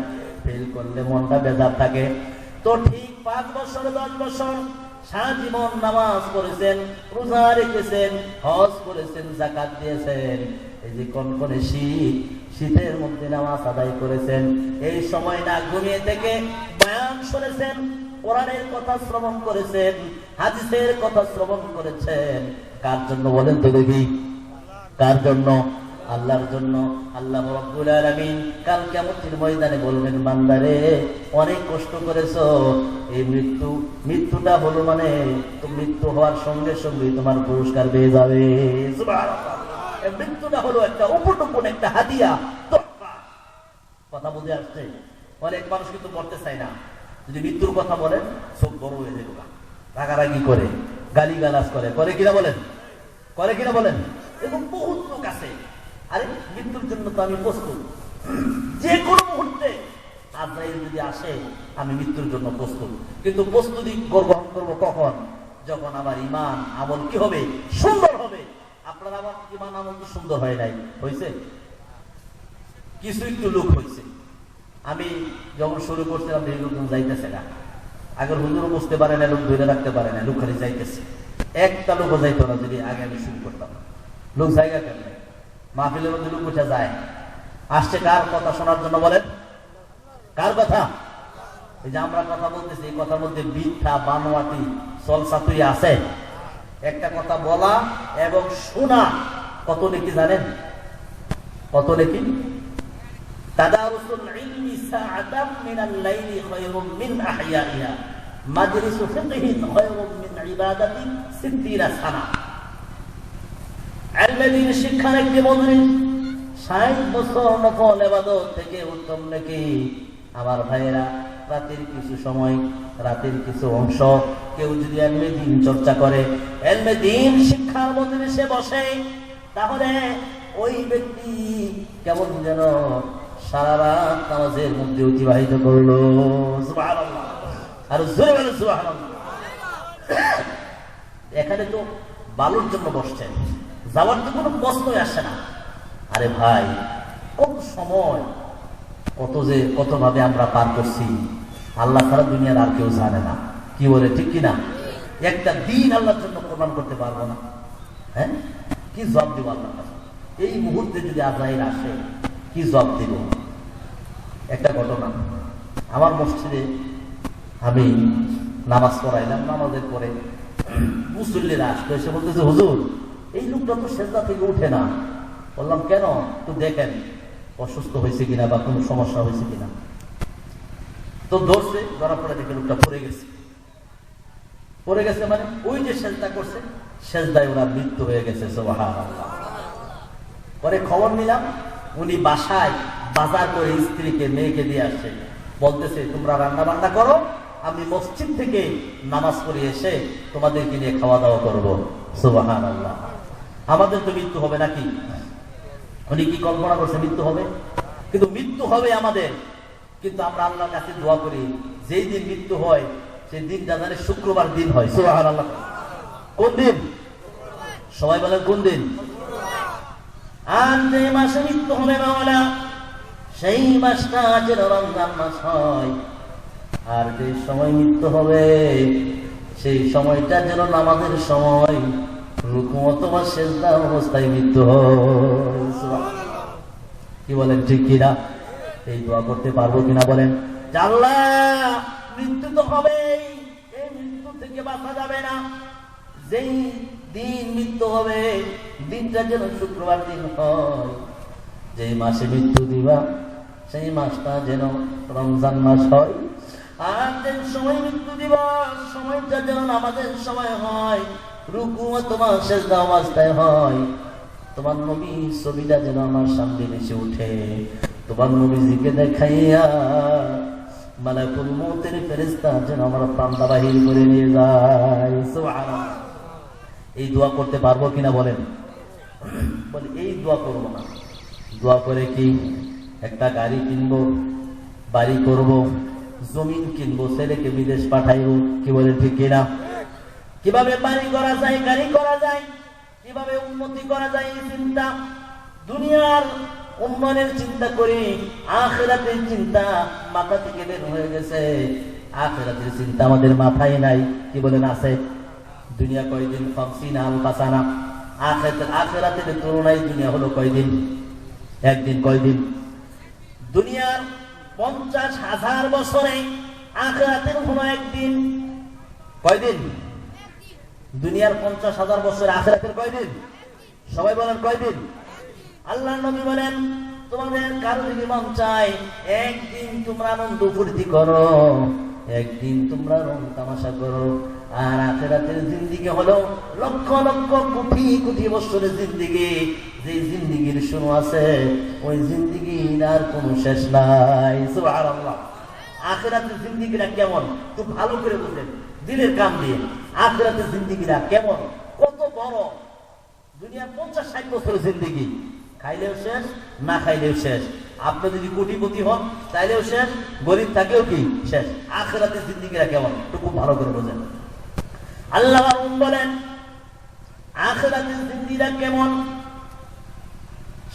ফেল করলে মনটা বেজার থাকে। তো ঠিক 5 বছর 10 বছর সারা জীবন নামাজ পড়েছেন, রোজা রেখেছেন, হজ করেছেন, যাকাত দিয়েছেন, এই যে কনকনে শীত, শীতের মধ্যে নামাজ আদায় করেছেন, এই সময় না ঘুমিয়ে থেকে বয়ান শুনেছেন, কোরআনের কথা শ্রবণ করেছেন, হাদিসের কথা শ্রবণ করেছেন। কার জন্য বলেন তো দেখি? কার জন্য? আল্লাহর জন্য। আল্লাহ রাব্বুল আলামিন কাল কিয়ামতের ময়দানে বলবেন, বান্দারে অনেক কষ্ট করেছো, এই মৃত্যুটা হলো মানে তো মৃত্যু হওয়ার সঙ্গে সঙ্গে তোমার পুরস্কার পেয়ে যাবে। সুবহানাল্লাহ। এই মৃত্যুটা হলো একটা উপটুকুন, একটা হাদিয়া, তোহফা। কথা বুঝে আসছে? অনেক মানুষ কিন্তু বলতে চায় না, যদি মৃত্যুর কথা বলেন চোখ বড় হয়ে যাবে, রাগারাগি করে, গালিগালাজ করে, করে কিনা বলেন? করে কিনা বলেন? এবং বহুত লোক আছে, আরে মৃত্যুর জন্য তো আমি প্রস্তুত, যে কোনো মুহূর্তে আজরাইল যদি আসে আমি মৃত্যুর জন্য প্রস্তুত। কিন্তু প্রস্তুতি গ্রহণ করবো কখন? যখন আমার ঈমান আমল কি হবে? সুন্দর হবে। আপনার আমার ঈমান আমল তো সুন্দর হয় নাই, হয়েছে? কিছু একটু লোক হয়েছে। আমি যখন শুরু করছিলাম, এই লোকজন যাইতেছে না, আগের হুজুরও বুঝতে পারে না, লোক ধরে রাখতে পারে না, লোক খালি যাইতেছে। একটা লোকও যাইতো না যদি আগে আমি শুরু করতাম। লোক জায়গা কেন? মাহফিলের মধ্যে লোক উঠে যায়, আসছে কার কথা শোনার জন্য বলেন? কার কথা? এই যে আমরা কথা বলতেছি, এই কথার মধ্যে মিথ্যা, বানোয়াটি, চলসাতুরি আছে। একটা কথা বলা এবং শোনা কত নেকি জানেন? কত নেকি? তাদারুসুল ইলমি সাআতাম মিনাল লাইলি খায়রুম মিন আহইয়াইহা, মাজলিসু ফিকহিন খায়রুম মিন ইবাদাতি 60 সানা। ইলমে দ্বীন শিক্ষার একটি মজলিস 60 বছর নফল ইবাদত থেকে উত্তম নাকি? আমার ভাইয়েরা, রাতের কিছু সময়, রাতের কিছু অংশ কেউ যদি ইলমে দ্বীন চর্চা করে, ইলমে দ্বীন শিক্ষার মজলিসে বসে, তাহলে ওই ব্যক্তি কেমন যেন সারা রাত নামাজের মধ্যে অতিবাহিত করলো। সুবহানাল্লাহ। আর জোরে বলে সুবহানাল্লাহ। এখানে তো বালুর জন্য বসছেন, যাওয়ার তো কোনো প্রশ্নই আসে না। আরে ভাই, কত সময়, কত ভাবে আমরা পার করছি, আল্লাহ ছাড়া দুনিয়ার আর কেউ জানে না। কি বলে ঠিক কিনা? একটা দিন আল্লাহর জন্য প্রমাণ করতে পারবো না। হ্যাঁ, কি জবাব দিব আল্লাহর কাছে? এই মুহূর্তে যদি আজরাইল আসে, কি জবাব দিব? একটা ঘটনা, আমার মসজিদে আমি নামাজ পড়াইলাম, নামাজের পরে মুসল্লিরা আসতো, এসে বলতেছে হুজুর এই লোকটা তো সেজদা থেকে উঠে না। বললাম কেন, একটু দেখেন অসুস্থ হয়েছে কিনা বা কোনো সমস্যা হয়েছে কিনা। তো ধরছে, ধরা পড়ে দেখে লোকটা পড়ে গেছে। পড়ে গেছে মানে ওই যে সেজদা করছে সেজদায় ওরা মৃত্যু হয়ে গেছে। সুবহানাল্লাহ। পরে খবর নিলাম উনি বাসায় বাজার করে স্ত্রীকে মেয়েকে দিয়ে আসছে, বলতেছে তোমরা রান্না বান্না করো, আমি মসজিদ থেকে নামাজ পড়ে এসে তোমাদেরকে নিয়ে খাওয়া দাওয়া করবো। সুবহানাল্লাহ। আমাদের তো মৃত্যু হবে নাকি? উনি কি কল্পনা করছে মৃত্যু হবে? কিন্তু মৃত্যু হবে আমাদের, কিন্তু আমরা আল্লাহর কাছে দোয়া করি যেই দিন মৃত্যু হয় সেই দিনটা জানে শুক্রবার দিন হয়। সুবহানাল্লাহ। কোন দিন? সবাই বলেন কোন দিন? আর যে মাসে মৃত্যু হবে মাওলা সেই মাসটা যেন রমজান মাস হয়। আর যে সময় মৃত্যু হবে সেই সময়টা যেন নামাজের সময়, রুকু অথবা সিজদা অবস্থায় মৃত্যু হয়। কি বলেন ঠিক কিনা? এই দোয়া করতে পারবো কিনা বলেন? আল্লাহ মৃত্যু তো হবেই, এই মৃত্যু থেকে বাঁচা যাবে না। যেই দিন মৃত্যু হবে দিনটা যেন শুক্রবার দিন হয়। যেই মাসে মৃত্যু দিবা সেই মাসটা যেন রমজান মাস হয়। আর যে সময় মৃত্যু দিবা সময়টা যেন আমাদের সময় হয়, রুকু অথবা সিজদা অবস্থায় হয়। তোমার নবী ছবিটা যেন আমার সামনে এসে উঠে, তোমার নবীজিকে দেখাইয়া মালাকুল মউতের ফেরেশতা যেন আমার প্রাণটা বাহির করে নিয়ে যায়। সুবহানাল্লাহ। এই দোয়া করতে পারবো কিনা বলেন? বলে এই দোয়া করবো না। দোয়া করে কি একটা গাড়ি কিনবো, বাড়ি করব, জমিন কিনবো, ছেলেকে বিদেশ পাঠাইবো। কি বলে ঠিক কিনা? কিভাবে বাড়ি করা যায়, গাড়ি করা যায়, কিভাবে উন্নতি করা যায় এই চিন্তা, দুনিয়ার উন্নয়নের চিন্তা করি, আখিরাতের চিন্তা মাথা থেকে বের হয়ে গেছে। আখিরাতের চিন্তা আমাদের মাথায় নাই। কি বলেন আছে? দুনিয়া কয়দিন? 50 আলফা সানা। আখিরাতের তুলনায় দুনিয়া হলো কয়দিন? একদিন। কয়দিন? দুনিয়ার 50,000 বছরে আখিরাতের হলো একদিন। কয়দিন? দুনিয়ার 50,000 বছরে আখিরাতের কয়দিন? সবাই বলেন কয়দিন? আল্লাহর নবী বলেন তোমাদের কারো যদি মন চায় একদিন তোমরা আনন্দ ফুর্তি করো, একদিন তোমরা রং তামাশা করো। আর আখিরাতের জিন্দেগি হলো লক্ষ লক্ষ কোটি কোটি বছরের জিন্দেগি। যে জিন্দেগির শুরু আছে ওই জিন্দেগির আর কোনো শেষ নাই। সুবহানাল্লাহ। আখিরাতের জিন্দেগিটা কেমন একটু ভালো করে বুঝেন দিলের কান দিয়ে। আখিরাতের জিন্দেগিটা কেমন, কত বড়। দুনিয়ার 50-60 বছরের জিন্দেগি, খাইলেও শেষ, না খাইলেও শেষ। আপনি যদি কোটিপতি হন তাইলেও শেষ, গরিব থাকেও কি শেষ। আখিরাতের জিন্দেগিটা কেমন একটু খুব ভালো করে বোঝেন। আল্লাহ বলেন আখিরাতের জিন্দেগিটা কেমন।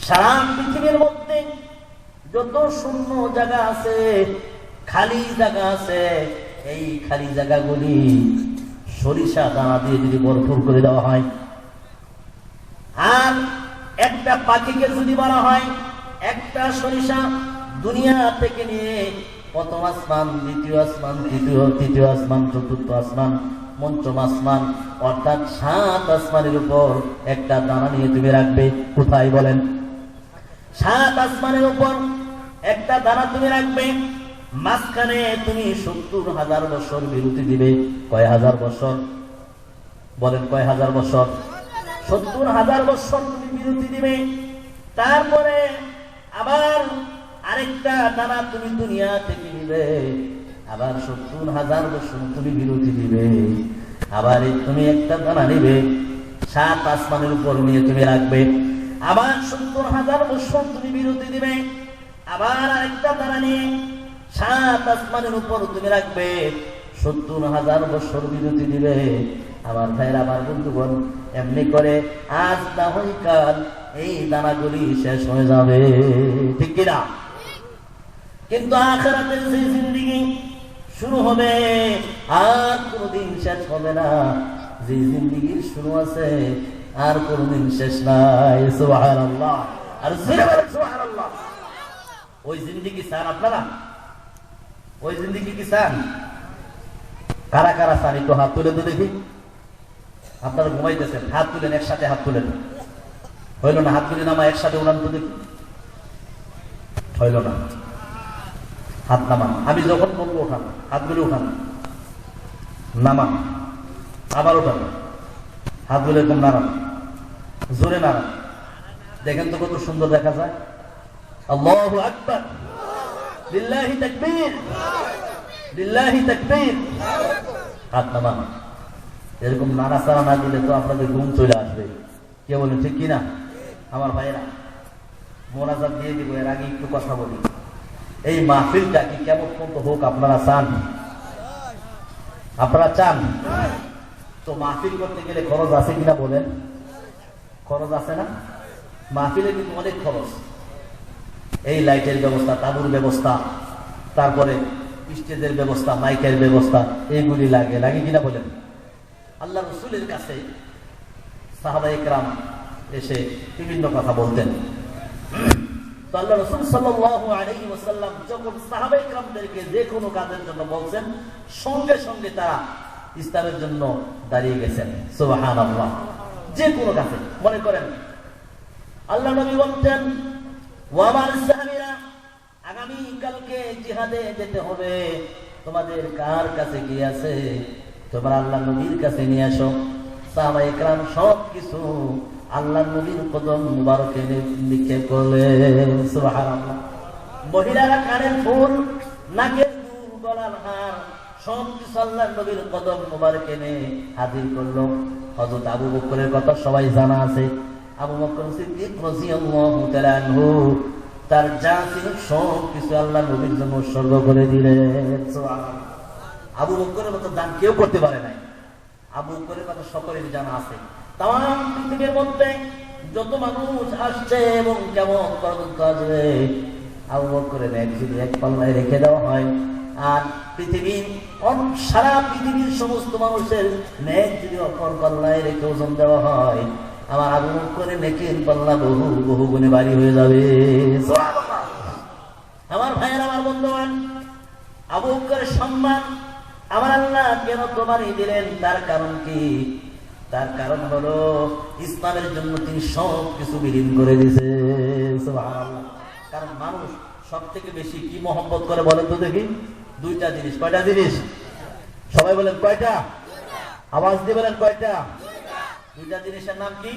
সারা পৃথিবীর মধ্যে যত শূন্য জায়গা আছে, খালি জায়গা আছে, এই খালি জায়গাগুলি সরিষা দানা দিয়ে যদি ভরপুর করে দেওয়া হয়, আর একটা পাখিকে যদি বলা হয় একটা সরিষা দুনিয়া থেকে নিয়ে প্রথম আসমান, দ্বিতীয় আসমান, তৃতীয় আসমান, চতুর্থ আসমান, পঞ্চম আসমান, অর্থাৎ 7 আসমানের উপর একটা দানা নিয়ে তুমি রাখবে। কোথায় বলেন? 7 আসমানের উপর একটা দানা তুমি রাখবে, মাঝখানে তুমি 70,000 বছর বিরতি দিবে। কয় হাজার বছর? বলেন কয় হাজার বছর? 70,000 বছর তুমি বিরতি দিবে। তারপরে আবার আরেকটা দানা তুমি দুনিয়া থেকে নিবে, আবার 70,000 বছর তুমি বিরতি দিবে। আবার তুমি একটা দানা নিবে, 7 আসমানের উপর নিয়ে তুমি রাখবে, আবার 70,000 বছর তুমি বিরতি দিবে। আবার আরেকটা দানা নিয়ে 7 আসমানের উপর তুমি রাখবে, 70,000 বছর বিরতি দিবে। আমার ভাইরা, আমার বন্ধুগণ, এমনি করে আজ না হয় কাল এই দানাগুলি শেষ হয়ে যাবে। ঠিক কিনা? কিন্তু আখিরাতের যে জিন্দেগি শুরু হবে আর কোনদিন শেষ হবে না। যে জিন্দেগির শুরু আছে আর কোনদিন শেষ নাই। সুবহানাল্লাহ। আর সুবহানাল্লাহ। ওই জিন্দেগি চান আপনারা? ওই জিন্দেগি কি চান? কারা কারা চান একটু হাত তুলে তো দেখি। আপনারা ঘুমাইতেছেন, হাত তুলেন, একসাথে হাত তুলেন। হইল না? হাত তুলে নামা, একসাথে উড়ান তো দেখি। হইল না? হাত নামান। আমি যখন বলবো ওঠান, হাতগুলো উঠান, নামান, আবার ওঠান, হাতগুলো এরকম নাড়ান, জোরে নাড়ান। দেখেন তো কত সুন্দর দেখা যায়। আল্লাহু আকবার, লিল্লাহি তাকবীর, লিল্লাহি তাকবীর। হাত নামান। এরকম নাড়াচাড়া না দিলে তো আপনাদের ঘুম চলে আসবে। কে বলেন ঠিক কিনা? আমার ভাইরা, মোনাজাত দিয়ে দিব, এর আগে একটু কথা বলি। এই মাহফিলটা কি কেমন পর্যন্ত হোক আপনারা চান? আপনারা চান তো? মাহফিল করতে গেলে খরচ আছে কিনা বলেন? খরচ আছে না? মাহফিলে কিন্তু অনেক খরচ। এই লাইটের ব্যবস্থা, তাবুর ব্যবস্থা, তারপরে স্টেজের ব্যবস্থা, মাইকের ব্যবস্থা, এইগুলি লাগে। লাগে কিনা বলেন? আল্লাহ রসুলের কাছে সাহাবায়ে কেরাম এসে বিভিন্ন কথা বলতেন। তো আল্লাহ রাসূল সাল্লাল্লাহু আলাইহি ওয়াসাল্লাম যখন সাহাবায়ে কেরামদেরকে যে কোনো কাজের জন্য বলছেন, সঙ্গে সঙ্গে তারা ইসলামের জন্য দাঁড়িয়ে গেছেন। সুবহানাল্লাহ। যে কোনো কাজে মনে করেন আল্লাহ নবী বলতেন, ওয়া আমার সাহাবীরা, আগামী কালকে জিহাদে যেতে হবে, তোমাদের কার কাছে কি আছে তোমরা আল্লাহ নবীর কাছে নিয়ে আসো। সাহাবায়ে কেরাম সব কিছু আল্লাহ নবীর কদম মুবারকে নিক্ষেপ করলেন। সুবহানাল্লাহ। মহিলারা কানের ফুল, নাকের দুল, গলার হার সব কিছু আল্লাহ নবীর কদম মুবারকে এনে হাজির করলো। হযরত আবু বকরের কথা সবাই জানা আছে। আবু বকর সিদ্দিক রাদিয়াল্লাহু তাআলা আনহু তার যা ছিল সব কিছু আল্লাহ নবীর জন্য উৎসর্গ করে দিলেন। সুবহানাল্লাহ। আবু বকরের মতো দান কেউ করতে পারে নাই। আবু বকরের কথা সকলের জানা আছে। তাম পৃথিবীর মধ্যে যত মানুষ আসছে এবং কেমন পর্যন্ত আসবে, আবু বকরের নেক যদি এক পাল্লায় রেখে দেওয়া হয়, আর পৃথিবীর সারা পৃথিবীর সমস্ত মানুষের নেক যদি অপর পাল্লায় রেখে ওজন দেওয়া হয়, আমার আবু বকরের নেকের পাল্লা বহু বহু গুণে বাড়ি হয়ে যাবে। আমার ভাইয়ের, আমার বন্ধুগণ, আবু বকরের সম্মান আমার আল্লাহ কেন তোমারই দিলেন? তার কারণ কি? তার কারণ হলো ইসলামের জন্য তিনি সব কিছু বিলীন করে দিয়েছে। সুবহানাল্লাহ। কারণ মানুষ সব থেকে বেশি কি মহব্বত করে বলেন তো দেখি? দুইটা জিনিস। কয়টা জিনিস? সবাই বলেন কয়টা? আওয়াজ দিয়ে বলেন কয়টা? দুইটা জিনিসের নাম কি?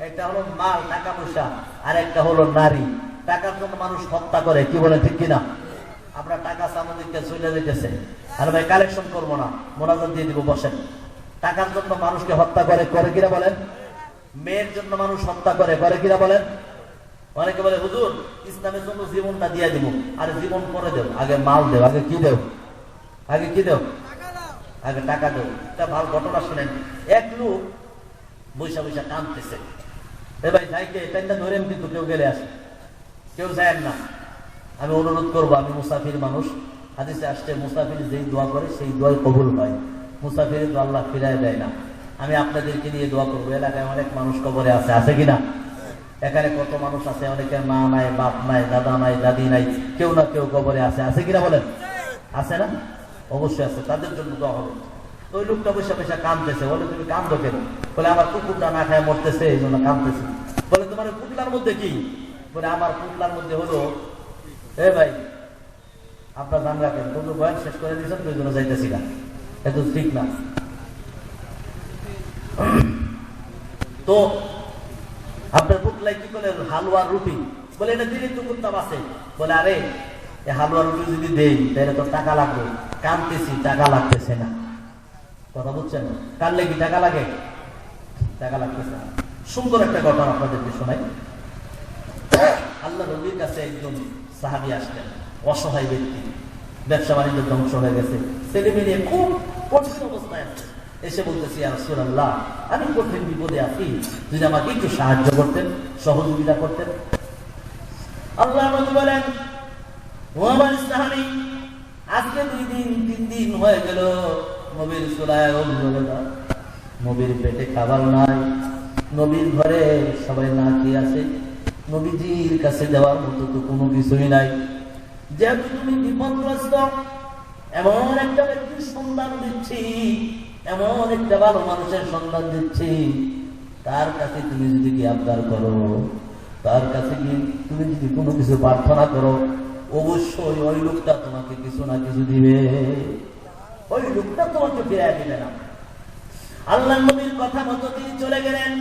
একটা হলো মাল, টাকা পয়সা, আর একটা হলো নারী। টাকার জন্য মানুষ হত্যা করে, কি বলেন ঠিক কিনা? আমরা টাকা সামুদ্রিকটা চলে যেতেছে, আর ভাই কালেকশন করবো না, মোনাজাত দিয়ে দিব, বসেন। টাকার জন্য মানুষকে হত্যা করে, করে কিনা বলেন? মেয়ের জন্য মানুষ হত্যা করে, করে কিনা বলেন? অনেকে বলে হুজুর ইসলামের জন্য জীবনটা দিয়ে দিব। আরে জীবন পরে দেব, আগে মাল দেব। আগে কি দেব? আগে কি দেব? আগে টাকা দেব। একটা ভালো ঘটনা শুনেন। এক লোক বৈশা বৈশা কাঁদতেছে। এ ভাই যাইকে পেনটা ধরেন, কিন্তু কেউ গেলে আসে, কেউ যায় না। আমি অনুরোধ করবো, আমি মুসাফির মানুষ, হাদিসে আসছে মুসাফির যেই দোয়া করে সেই দোয়াই কবুল হয়। মুসাফির তো আল্লাহ ফিরাই দেয় না। আমি আপনাদেরকে নিয়ে দোয়া করবো। এলাকায় অনেক মানুষ কবরে আছে, আছে কিনা? এখানে কত মানুষ আছে, অনেকের মা নাই, বাপ নাই, দাদা নাই, দাদি নাই, কেউ না কেউ কবরে আছে, আছে কিনা বলেন? আছে না? অবশ্যই আছে। তাদের জন্য দোয়া হবে। তো ওই লোকটা বসে বসে কাঁদতেছে। বলে তুমি কাঁদো কেন? বলে আমার কুকুরটা না খায় মরতেছে, এই জন্য কাঁদতেছে। বলে তোমার পুতলার মধ্যে কি? বলে আমার পুতলার মধ্যে হলো, এ ভাই আপনার জান রাখেন, কিন্তু বয়ান শেষ করে দিয়েছেন, দুই জন্য যাইতেছি না, এত ঠিক না। তো আপনার পুতলাই কি করে? হালুয়ার রুটি। বলে এটা দিলে তো করতাম আছে। বলে আরে এই হালুয়ার রুটি যদি দেই তাহলে তো টাকা লাগবে। কাঁদতেছি, টাকা লাগতেছে না। কথা বুঝছেন? কানলে কি টাকা লাগে? টাকা লাগতেছে না। সুন্দর একটা ঘটনা আপনাদেরকে শোনাই। আল্লাহ নবীর কাছে একজন সাহাবী আসলেন, অসহায় ব্যক্তি, ব্যবসা বাণিজ্য ধ্বংস হয়ে গেছে, ছেলে মেয়ে খুব কঠিন অবস্থায় আছে। এসে বলতেছি, ইয়া রাসূলুল্লাহ, আমি কঠিন বিপদে আছি, যদি আমাকে একটু সাহায্য করতেন, সহযোগিতা করতেন। আল্লাহ নবী বলেন, ও আমার সাহাবী, আজকে 2 দিন 3 দিন হয়ে গেল নবীর চুলায় অভিযোগ, নবীর পেটে খাবার নাই, নবীর ঘরে সবাই না খেয়ে আছে, নবীজির কাছে দেওয়ার মতো তো কোনো কিছুই নাই। যেহেতু তুমি বিপদগ্রস্ত, এমন একটা ব্যক্তির সন্ধান দিচ্ছি এমন একটা ভালো মানুষের সন্ধান দিচ্ছি, তার কাছে তুমি যদি কি আবদার করো, তার কাছে কি তুমি যদি কোনো কিছু প্রার্থনা করো, অবশ্যই ওই লোকটা তোমাকে কিছু না কিছু দিবে, ওই লোকটা তোমাকে ফিরিয়ে দিবে না। আল্লাহ নবীর কথা মতো তিনি চলে গেলেন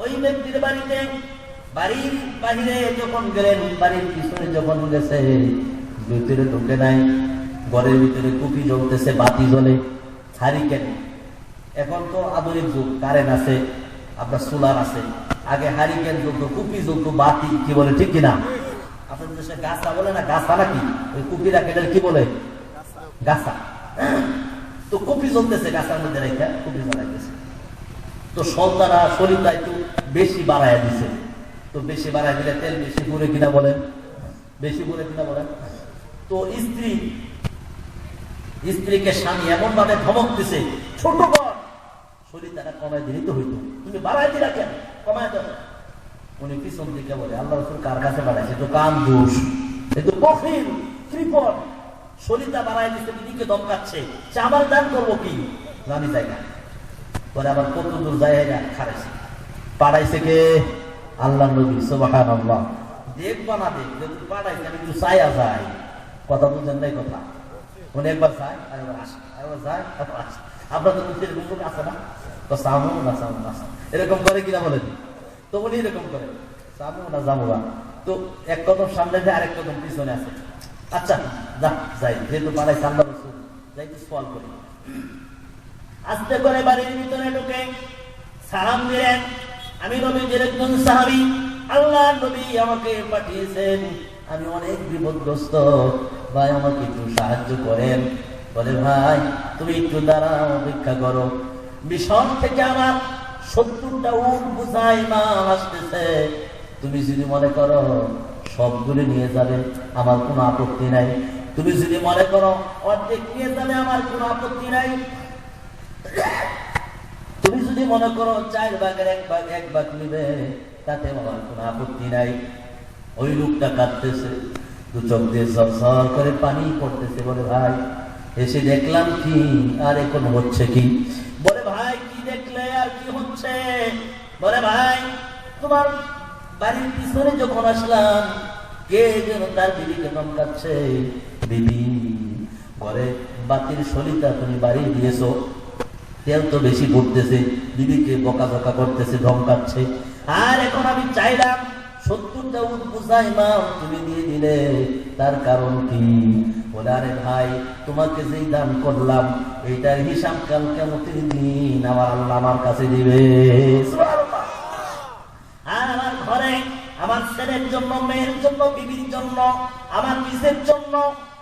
ওই ব্যক্তির বাড়িতে। বাড়ির বাহিরে যখন গেলেন, বাড়ির পিছনে যখন গেছে, ভিতরে ঢুকে নাই। ঘরের ভিতরে কুপি জ্বলতেছে, বাতি জ্বলে, হারিকেন। এখন তো আধুনিক যুগ, কারেন্ট আছে, আপনার সোলার আছে। আগে হারিকেন জ্বলতো, কুপি জ্বলতো, বাতি কি বলে ঠিক কিনা? আপনাদের দেশে গাছা বলে না, গাছা নাকি? ওই কুপিরা কেটে কি বলে? গাছা। তো কুপি জ্বলতেছে, গাছার মধ্যে রেখে কুপি জ্বলাইতেছে। তো সন্তানরা শরীরটা একটু বেশি বাড়াইয়া দিছে। তো বেশি বাড়াই দিলে তেল বেশি পুড়ে কিনা বলেন, বেশি পুড়ে কিনা বলেন। তো স্ত্রীকে স্বামী এমন ভাবে ধমক দিছে, ছোট বর শরীরটা কমাই দিলেই তো হইতো, তুমি বাড়াই দিলা কেন, কমাই দাও। উনি পিছন দিকে বলে, আল্লাহ রাসূল কার কাছে বাড়াইছে? তো কান দোষ, কিন্তু কফির ত্রিপট শরীরটা বাড়াই দিচ্ছে, দিদিকে দমকাচ্ছে, সে আমার দান করবো কি? আমি যাই না। পরে আবার কত দূর যায় খারাইছে, পাড়াইছে কে? আল্লাহ নবী সুবহানাল্লাহ। দেখবা না দেখ, যদি পাড়াইছে আমি একটু চাইয়া যাই, কথা বুঝেন নাই কথা। উনি একবার যায় আর একবার আসে, একবার যায় একবার আসে। আপনাদের মধ্যে এরকম লোক আছে না? তো সামু না সামু না এরকম করে কিনা বলেন? তো উনি এরকম করে, সামু না জামু না। তো এক কদম সামনে যায়, আরেক কদম পিছনে আছে। আচ্ছা যা যাই, যেহেতু পাড়াইছে আল্লাহ রাসূল, যাই তো সওয়াল করি। আস্তে করে বাড়ির ভিতরে ঢুকে সালাম দিলেন। আমি নবীর একজন সাহাবী, আল্লাহ নবী আমাকে পাঠিয়েছেন, আমি অনেক বিপদগ্রস্ত, ভাই আমাকে একটু সাহায্য করেন। বলে, ভাই তুমি একটু দাঁড়াও, অপেক্ষা করো, মিশন থেকে আমার 70টা উট বুঝাই মাল আসতেছে, তুমি যদি মনে করো সবগুলো নিয়ে যাবে, আমার কোনো আপত্তি নাই। তুমি যদি মনে করো অর্ধেক নিয়ে যাবে, আমার কোনো আপত্তি নাই। তুমি যদি মনে করো 4 ভাগের 1 ভাগ নিবে, তাতে আমার কোনো আপত্তি নাই। ওই লোকটা কাঁদতেছে, দু চোখ দিয়ে ঝরঝর করে পানি পড়তেছে। বলে, ভাই এসে দেখলাম কি, আর এখন হচ্ছে কি? বলে, ভাই কি দেখলে আর কি হচ্ছে? বলে, ভাই তোমার বাড়ির পিছনে যখন আসলাম, কে যেন তার বিবিকে ধমকাচ্ছে। বিবি ঘরে বাতির সলিতা তুমি বাড়ি দিয়েছো, তেল তো বেশি পড়তেছে, বিবিকে বকাঝকা করতেছে, ধমকাচ্ছে। আর এখন আমি চাইলাম 70টা উট বুঝাই মাল তুমি দিয়ে দিলে, তার কারণ কি? বলে, আরে ভাই তোমাকে যেই দান করলাম, এইটার হিসাব কাল কিয়ামতের দিন আমার আল্লাহ আমার কাছে দিবে। সুবহানাল্লাহ। আর আমার ঘরে আমার ছেলের জন্য, মেয়ের জন্য, বিবির জন্য, আমার নিজের জন্য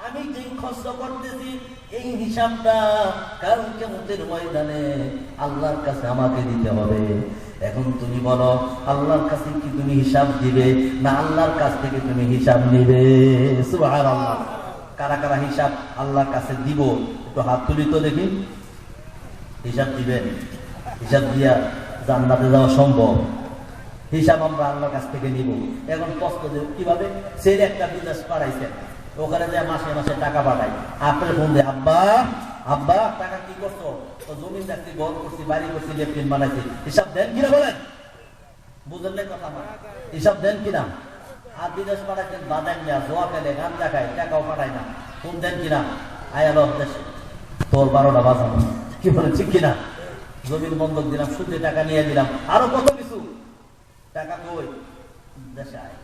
আমি যেই খরচ করতেছি, এই হিসাবটা কাল কিয়ামতের ময়দানে আল্লাহর কাছে আমাকে দিতে হবে। এখন তুমি বলো, আল্লাহর কাছে কি তুমি হিসাব দিবে, না আল্লাহর কাছ থেকে তুমি হিসাব নিবে? সুবহানাল্লাহ। কারা কারা হিসাব আল্লাহর কাছে দিব, একটু হাত তুলি তো দেখি। হিসাব দিবেন? হিসাব দিয়া জান্নাতে যাওয়া সম্ভব? হিসাব আমরা আল্লাহর কাছ থেকে নিব। এখন কষ্ট কিভাবে? সে একটা বিদেশ পাঠাইছে, ওখানে যে মাসে মাসে টাকা পাঠাই, আপনার ফোন দিয়ে, আব্বা আব্বা টাকা কি করছো? ও জমি চাকরি, ঘর করছি, বাড়ি করছি, লেফটিন বানাইছি, হিসাব দেন কিনা বলেন? বুঝলেন না কথা? হিসাব দেন কিনা? আর বিদেশ পাঠাইছেন, বাদাম দেয়া, জোয়া খেলে, গান দেখায়, টাকাও পাঠায় না, ফোন দেন কিনা? আয়ালো দেশে তোর 12টা বাজানো, কি বলে ঠিক কিনা? জমির বন্ধক দিলাম, সুদে টাকা নিয়ে দিলাম, আরো কত কিছু, টাকা কই? দেশে আয়।